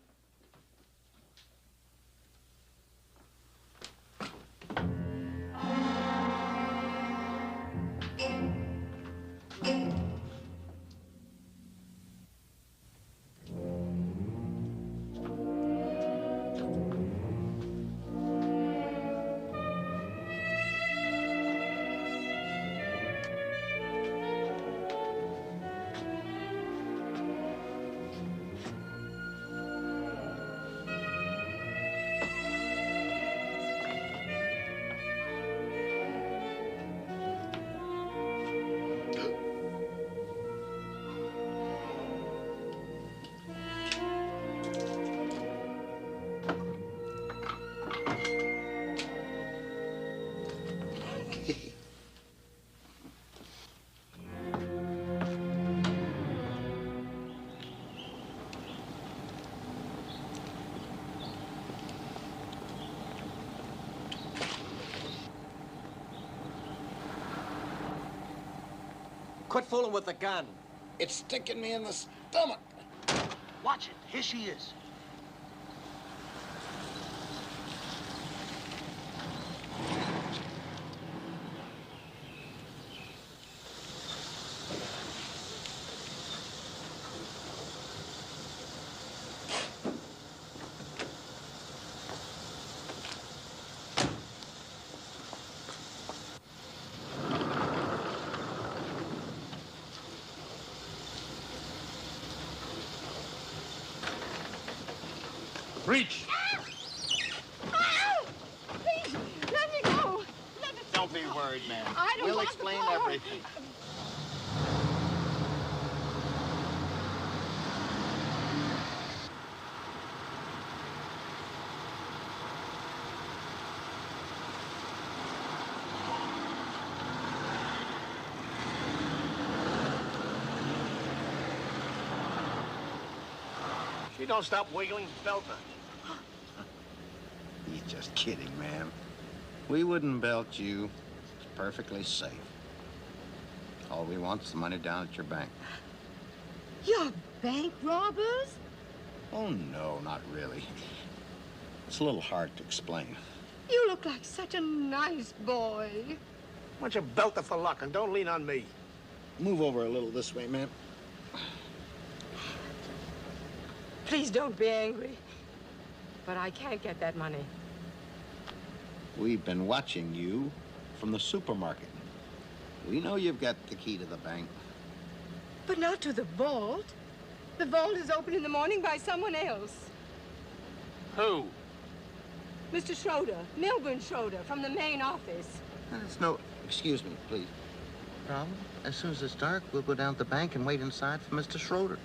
Quit fooling with the gun. It's sticking me in the stomach. Watch it. Here she is. Reach. Ow! Please, let me go. Let me... Don't be worried, ma'am. I don't We'll want explain to go. everything. She don't stop wiggling, belt her. He's just kidding, ma'am. We wouldn't belt you. It's perfectly safe. All we want is the money down at your bank. You're bank robbers? Oh, no, not really. It's a little hard to explain. You look like such a nice boy. Why don't you belt her for luck and don't lean on me? Move over a little this way, ma'am. Please don't be angry. But I can't get that money. We've been watching you from the supermarket. We know you've got the key to the bank. But not to the vault. The vault is open in the morning by someone else. Who? Mr. Schroeder, Milburn Schroeder, from the main office. There's no... Excuse me, please. Problem? As soon as it's dark, we'll go down to the bank and wait inside for Mr. Schroeder.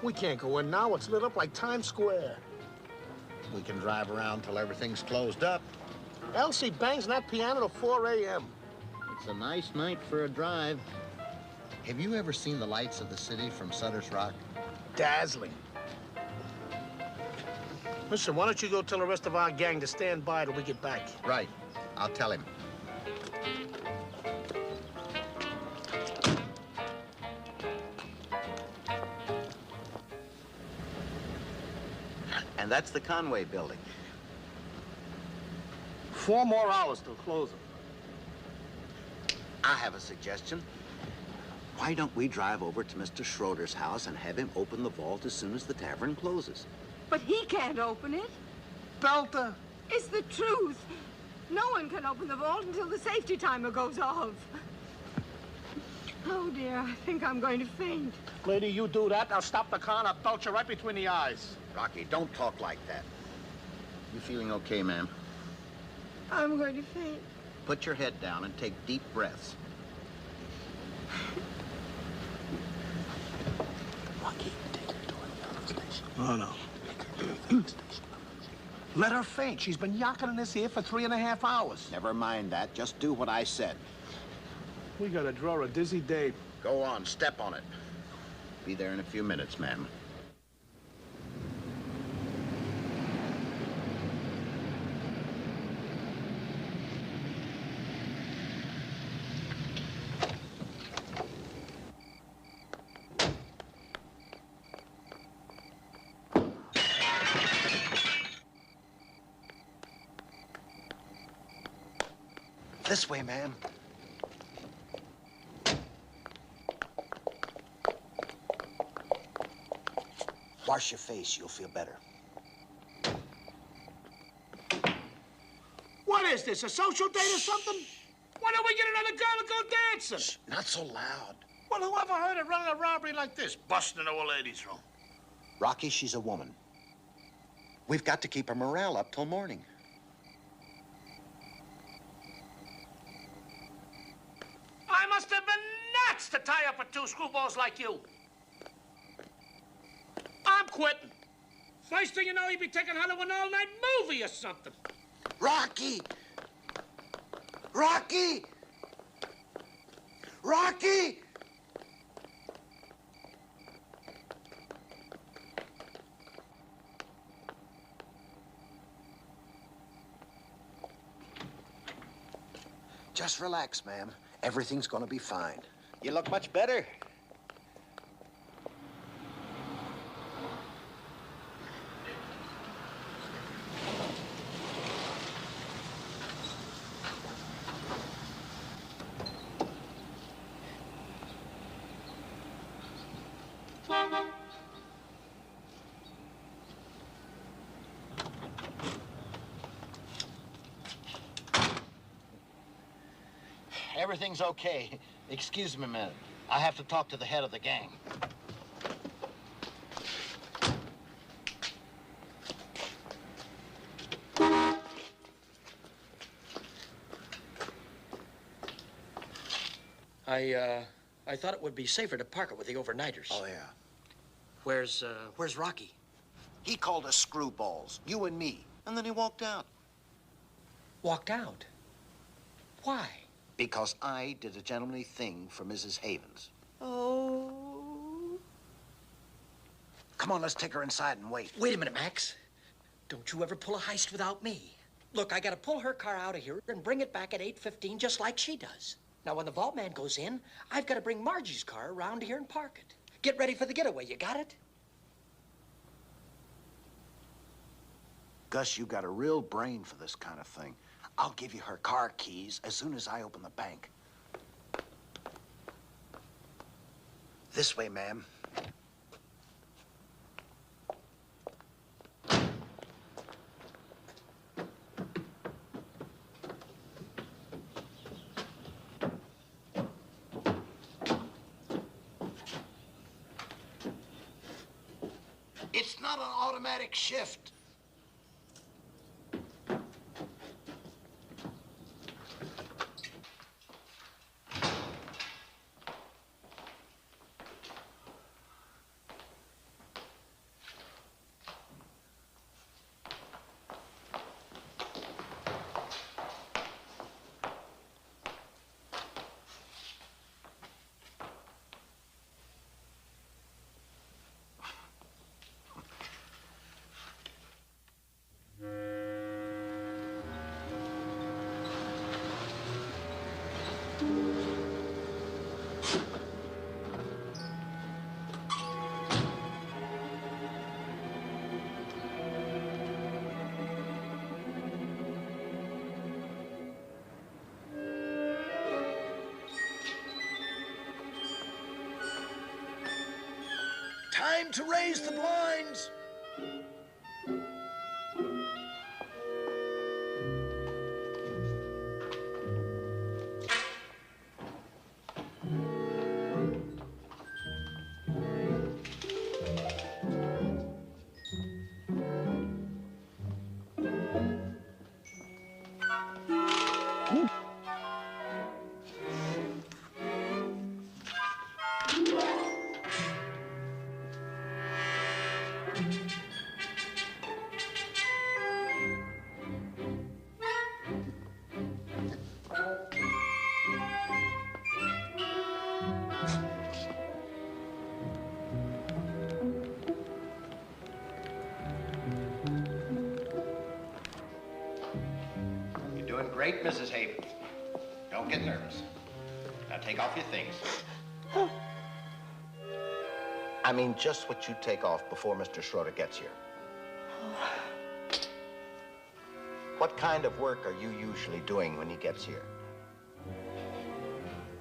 We can't go in now. It's lit up like Times Square. We can drive around till everything's closed up. Elsie bangs that piano till 4 a.m. It's a nice night for a drive. Have you ever seen the lights of the city from Sutter's Rock? Dazzling. Listen, why don't you go tell the rest of our gang to stand by till we get back? Right. I'll tell him. And that's the Conway building. 4 more hours till closing. I have a suggestion. Why don't we drive over to Mr. Schroeder's house and have him open the vault as soon as the tavern closes? But he can't open it. Belter. It's the truth. No one can open the vault until the safety timer goes off. Oh, dear, I think I'm going to faint. Lady, you do that, I'll stop the car and I'll belt you right between the eyes. Rocky, don't talk like that. You feeling okay, ma'am? I'm going to faint. Put your head down and take deep breaths. Rocky, take her to a station. Oh, no. Let her faint. She's been yakking in this here for 3.5 hours. Never mind that. Just do what I said. We gotta draw a dizzy date. Go on, step on it. Be there in a few minutes, ma'am. This way, ma'am. Wash your face, you'll feel better. What is this, a social date or something? Why don't we get another girl to go dancing? Shh, not so loud. Well, whoever heard of running a robbery like this? Busting into a ladies' room. Rocky, she's a woman. We've got to keep her morale up till morning. I must have been nuts to tie up with 2 screwballs like you. I'm quitting. First thing you know, you'll be taking her to an all-night movie or something. Rocky! Rocky! Rocky! Just relax, ma'am. Everything's gonna be fine. You look much better. Everything's okay. Excuse me a minute. I have to talk to the head of the gang. I thought it would be safer to park it with the overnighters. Oh, yeah. Where's Rocky? He called us screwballs, you and me, and then he walked out. Walked out? Why? Because I did a gentlemanly thing for Mrs. Havens. Oh. Come on, let's take her inside and wait. Wait a minute, Max. Don't you ever pull a heist without me. Look, I gotta pull her car out of here and bring it back at 8:15 just like she does. Now, when the vault man goes in, I've got to bring Margie's car around here and park it. Get ready for the getaway. You got it? Gus, you got a real brain for this kind of thing. I'll give you her car keys as soon as I open the bank. This way, ma'am. It's not an automatic shift. Time to raise the blinds. Great, Mrs. Havens. Don't get nervous. Now take off your things. I mean, just what you take off before Mr. Schroeder gets here. What kind of work are you usually doing when he gets here?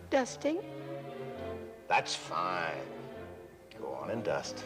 Dusting. That's fine. Go on and dust.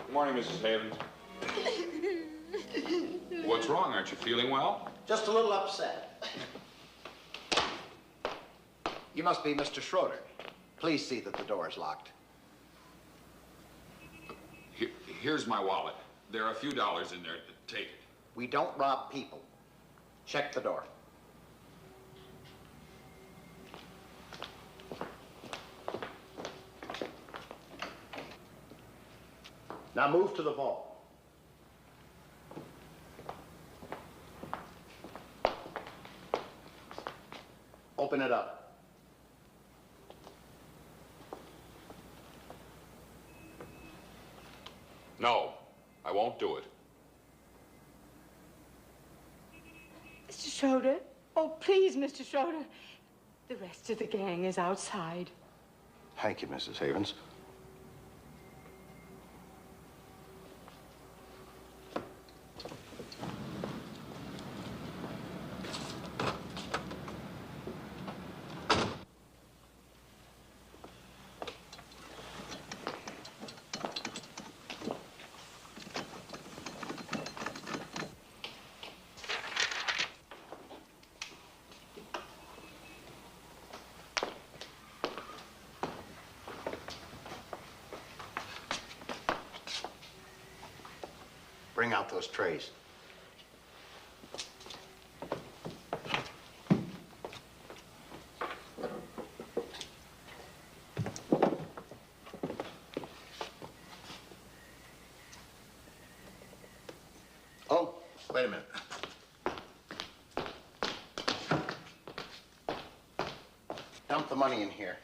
Good morning, Mrs. Havens. What's wrong? Aren't you feeling well? Just a little upset. You must be Mr. Schroeder. Please see that the door is locked. Here's my wallet. There are a few dollars in there. Take it. We don't rob people. Check the door. Now move to the vault. Open it up. No, I won't do it. Mr. Schroeder? Oh, please, Mr. Schroeder. The rest of the gang is outside. Thank you, Mrs. Havens. Bring out those trays. Oh, wait a minute. Dump the money in here.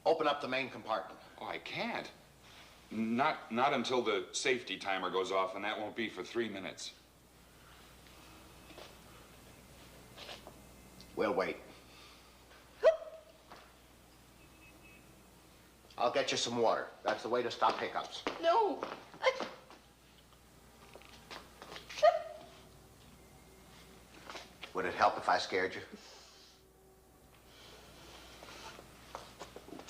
Open up the main compartment. Oh, I can't. Not until the safety timer goes off, and that won't be for 3 minutes. We'll wait. I'll get you some water. That's the way to stop hiccups. No. Would it help if I scared you?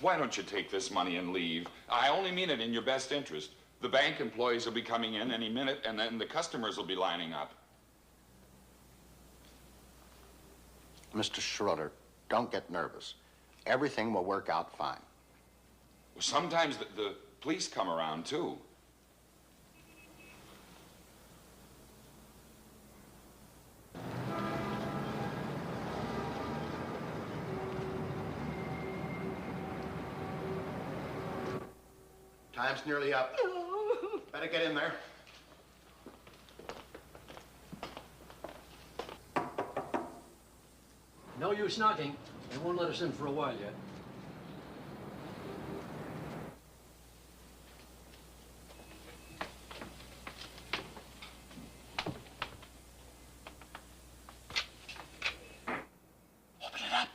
Why don't you take this money and leave? I only mean it in your best interest. The bank employees will be coming in any minute, and then the customers will be lining up. Mr. Schroeder, don't get nervous. Everything will work out fine. Well, sometimes the police come around, too. Time's nearly up. Better get in there. No use knocking. They won't let us in for a while yet. Open it up.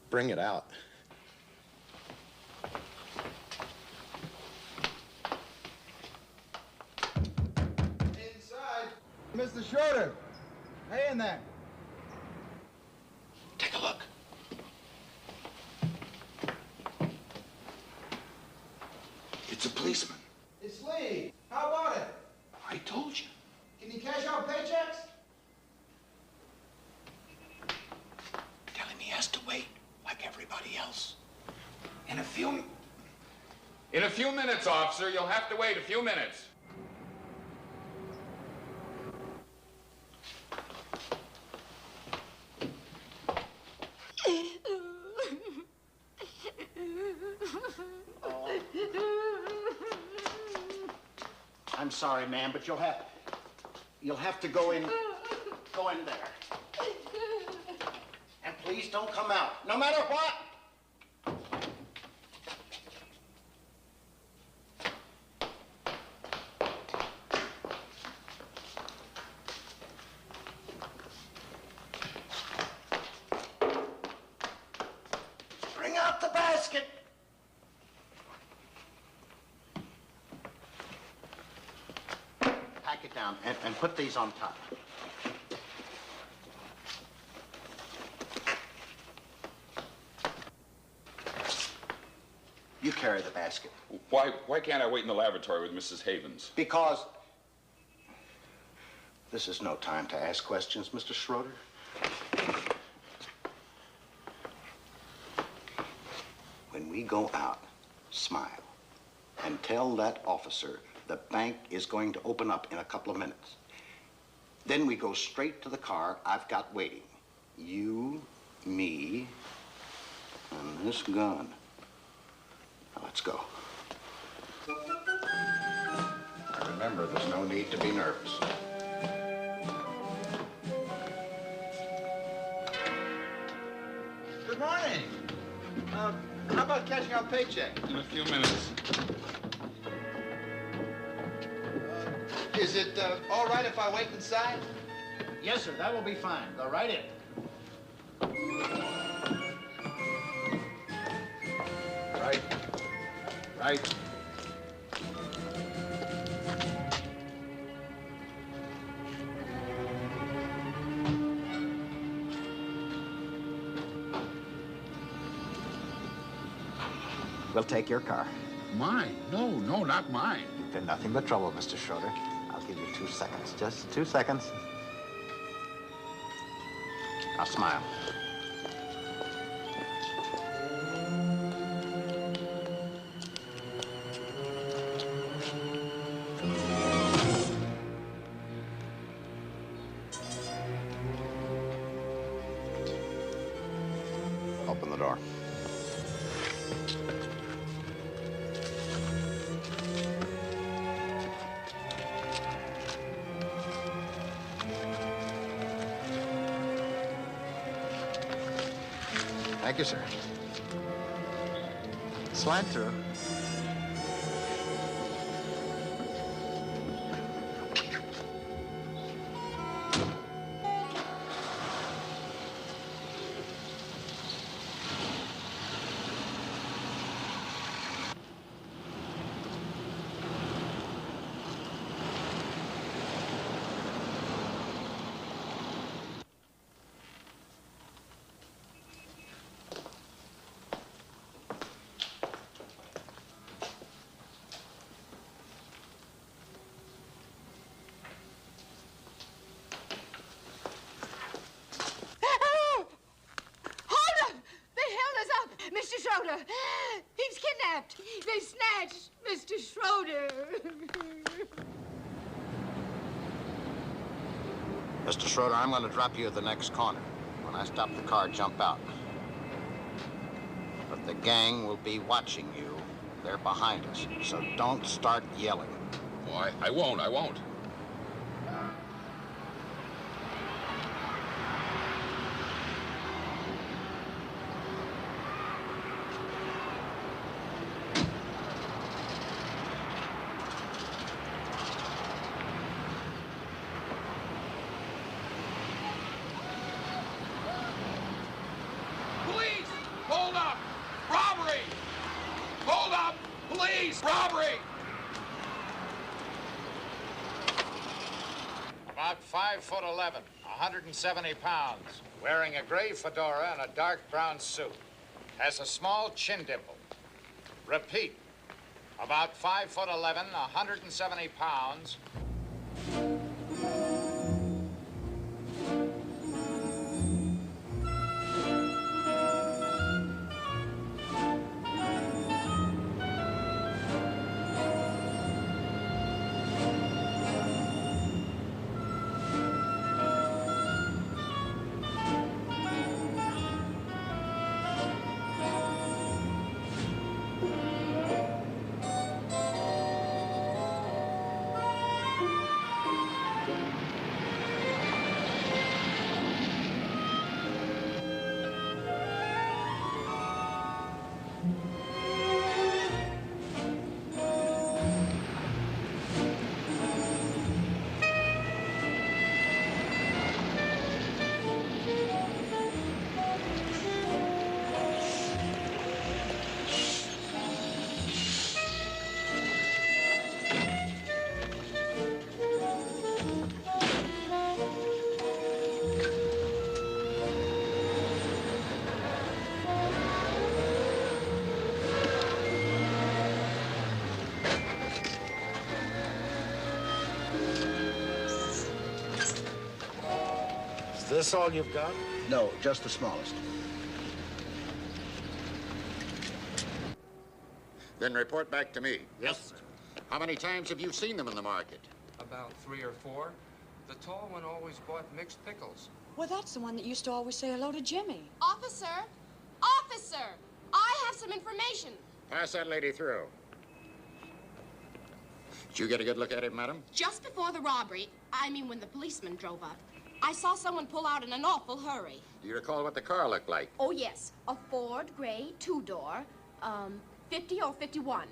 Bring it out. Inside. Mr. Schroeder. Hey in there. Take a look. It's a policeman. It's Lee. How about it? I told you. Can you cash out paychecks? Tell him he has to wait, like everybody else. In a few minutes, officer. You'll have to wait a few minutes. I'm sorry, ma'am, but you'll have to go in there. And please don't come out, no matter what. Bring out the basket. Pack it down and put these on top. You carry the basket. Why can't I wait in the laboratory with Mrs. Havens? Because this is no time to ask questions, Mr. Schroeder. When we go out, smile and tell that officer the bank is going to open up in a couple of minutes. Then we go straight to the car I've got waiting. You, me, and this gun. Now let's go. Remember, there's no need to be nervous. Good morning. How about catching our paycheck? In a few minutes. Is it all right if I wait inside? Yes, sir, that will be fine. Go right in. Right. Right. We'll take your car. Mine? No, not mine. You've been nothing but trouble, Mr. Schroeder. I'll give you 2 seconds. Just 2 seconds. Now smile. Open the door. Thank you, sir. Slide through. Mr. Schroeder, he's kidnapped. They snatched Mr. Schroeder. Mr. Schroeder, I'm going to drop you at the next corner. When I stop the car, jump out. But the gang will be watching you. They're behind us, so don't start yelling. Oh, I won't. Police! Hold up! Robbery! Hold up! Police! Robbery! About 5'11", 170 pounds, wearing a gray fedora and a dark brown suit. Has a small chin dimple. Repeat, about 5'11", 170 pounds. Is this all you've got? No, just the smallest. Then report back to me. Yes, sir. How many times have you seen them in the market? About 3 or 4. The tall one always bought mixed pickles. Well, that's the one that used to always say hello to Jimmy. Officer! Officer! I have some information. Pass that lady through. Did you get a good look at it, madam? Just before the robbery, I mean when the policeman drove up, I saw someone pull out in an awful hurry. Do you recall what the car looked like? Oh, yes. A Ford gray two-door, 50 or 51.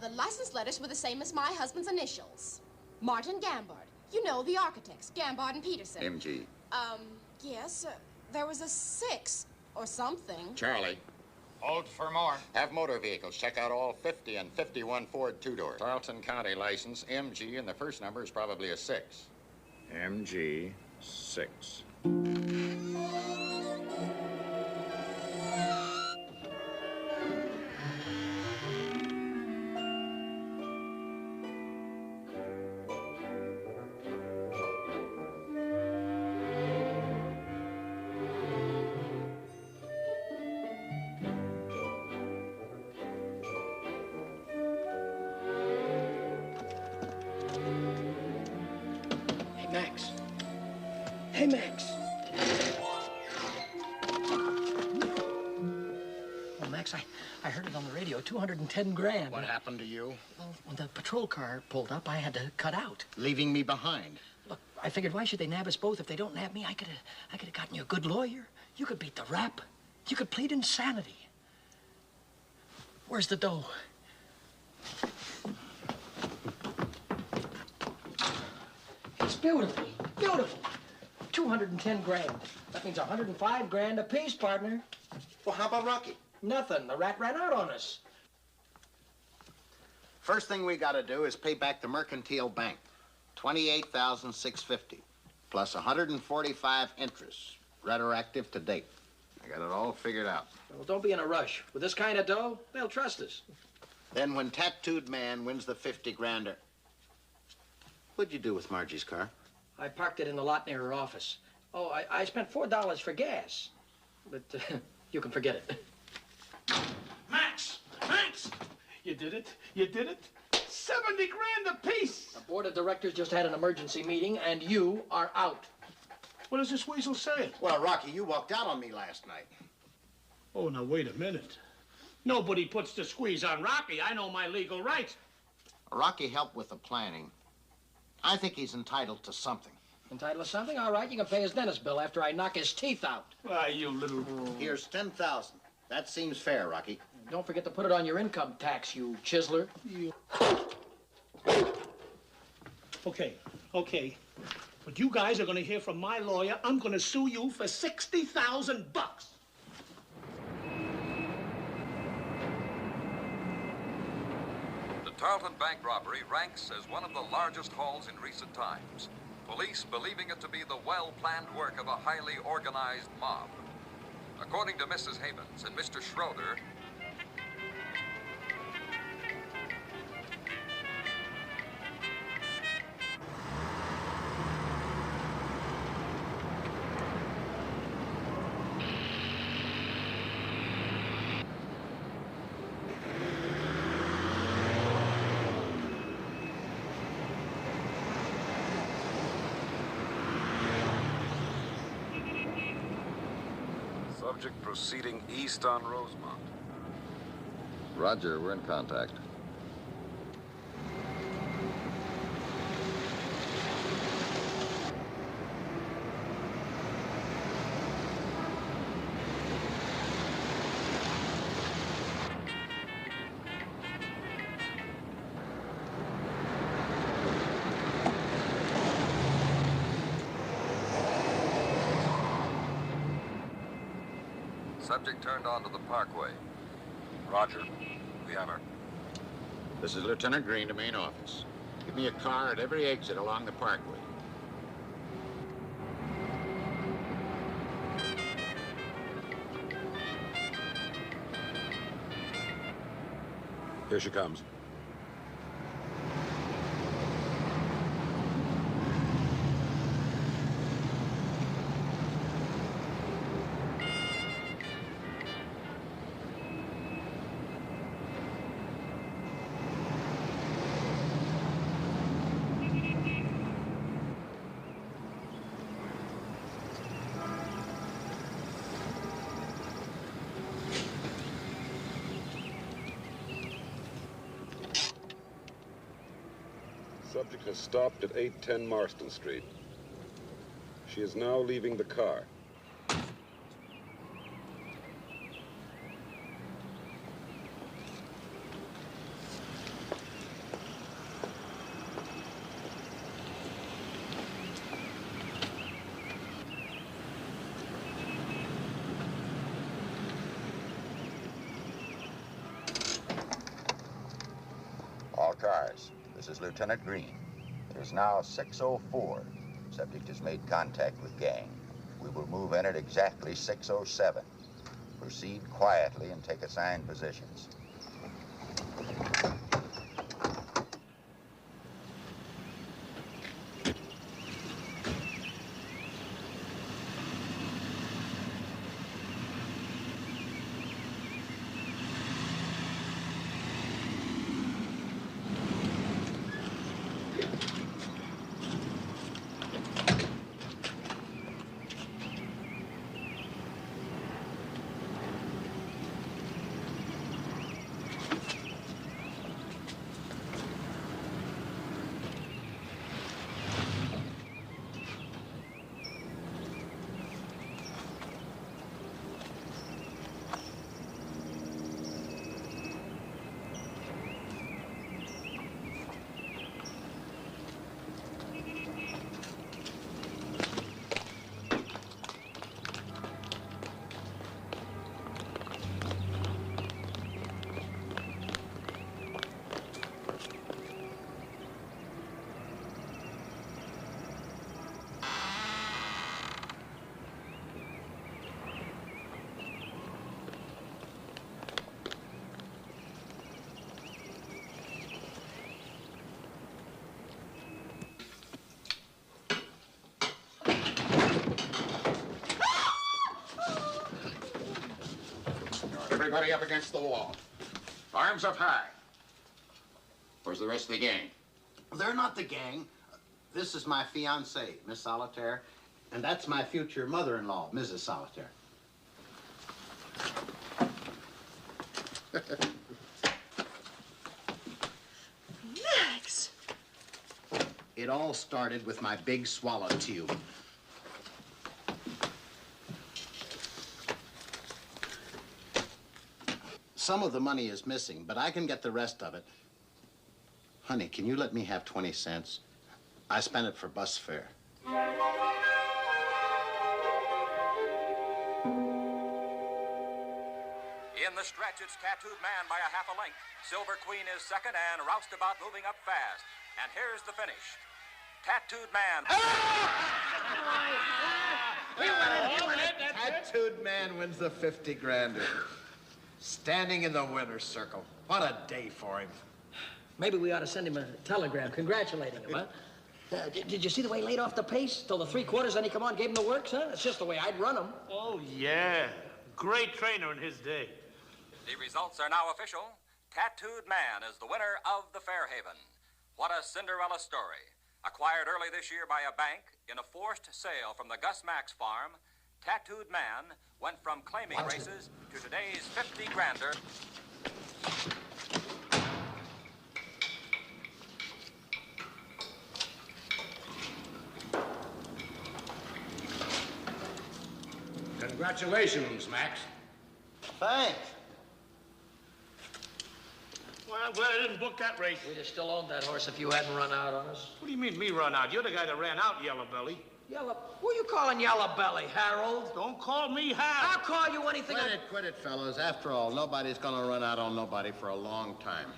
The license letters were the same as my husband's initials. Martin Gambard. You know, the architects, Gambard and Peterson. MG. Yes, there was a 6 or something. Charlie. Hold for more. Have motor vehicles. Check out all 50 and 51 Ford two-doors. Tarleton County license, MG, and the first number is probably a 6. MG 6. Max. Hey, Max. Oh, Max, I heard it on the radio. 210 grand. What happened to you? Well, when the patrol car pulled up, I had to cut out. Leaving me behind. Look, I figured why should they nab us both? If they don't nab me, I could have gotten you a good lawyer. You could beat the rap. You could plead insanity. Where's the dough? It's beautiful. Beautiful. 210 grand. That means 105 grand apiece, partner. Well, how about Rocky? Nothing. The rat ran out on us. First thing we gotta do is pay back the Mercantile Bank. $28,650 plus 145 interest, retroactive to date. I got it all figured out. Well, don't be in a rush. With this kind of dough, they'll trust us. Then when Tattooed Man wins the 50 grander, what'd you do with Margie's car? I parked it in the lot near her office. Oh, I spent $4 for gas. But you can forget it. Max! Max! You did it. You did it. 70 grand apiece. The board of directors just had an emergency meeting, and you are out. What does this weasel say? Well, Rocky, you walked out on me last night. Oh, now, wait a minute. Nobody puts the squeeze on Rocky. I know my legal rights. Rocky helped with the planning. I think he's entitled to something. Entitled to something? All right, you can pay his dentist bill after I knock his teeth out. Why, you little... Here's 10,000. That seems fair, Rocky. Don't forget to put it on your income tax, you chiseler. You... Okay. But you guys are going to hear from my lawyer. I'm going to sue you for $60,000. The Tarleton Bank robbery ranks as one of the largest hauls in recent times. Police believing it to be the well-planned work of a highly organized mob. According to Mrs. Havens and Mr. Schroeder, Subject proceeding east on Rosemont. Roger, we're in contact. Subject turned onto the parkway. Roger. We have her. This is Lieutenant Green to main office. Give me a car at every exit along the parkway. Here she comes. Subject has stopped at 810 Marston Street. She is now leaving the car. All cars. This is Lieutenant Green. It is now 6:04. Subject has made contact with gang. We will move in at exactly 6:07. Proceed quietly and take assigned positions. Everybody up against the wall. Arms up high. Where's the rest of the gang? They're not the gang. This is my fiancée, Miss Solitaire, and that's my future mother-in-law, Mrs. Solitaire. Max! It all started with my big swallow tube. Some of the money is missing, but I can get the rest of it. Honey, can you let me have 20 cents? I spent it for bus fare. In the stretch, it's Tattooed Man by a half a length. Silver Queen is second, and Roustabout moving up fast. And here's the finish. Tattooed Man. Tattooed Man wins the 50 grander. Standing in the winner's circle. What a day for him. Maybe we ought to send him a telegram congratulating him, huh? Did you see the way he laid off the pace till the 3/4, then he come on, gave him the works, huh? That's just the way I'd run him. Oh, yeah. Great trainer in his day. The results are now official. Tattooed Man is the winner of the Fairhaven. What a Cinderella story. Acquired early this year by a bank in a forced sale from the Gus Max farm, Tattooed Man went from claiming races to today's 50 grander. Congratulations, Max. Thanks. Well, I'm glad I didn't book that race. We'd have still owned that horse if you hadn't run out on us. What do you mean, me run out? You're the guy that ran out, Yellow Belly. Who are you calling Yellow Belly, Harold? Don't call me Hal. I'll call you anything. Quit it, fellas. After all, nobody's gonna run out on nobody for a long time.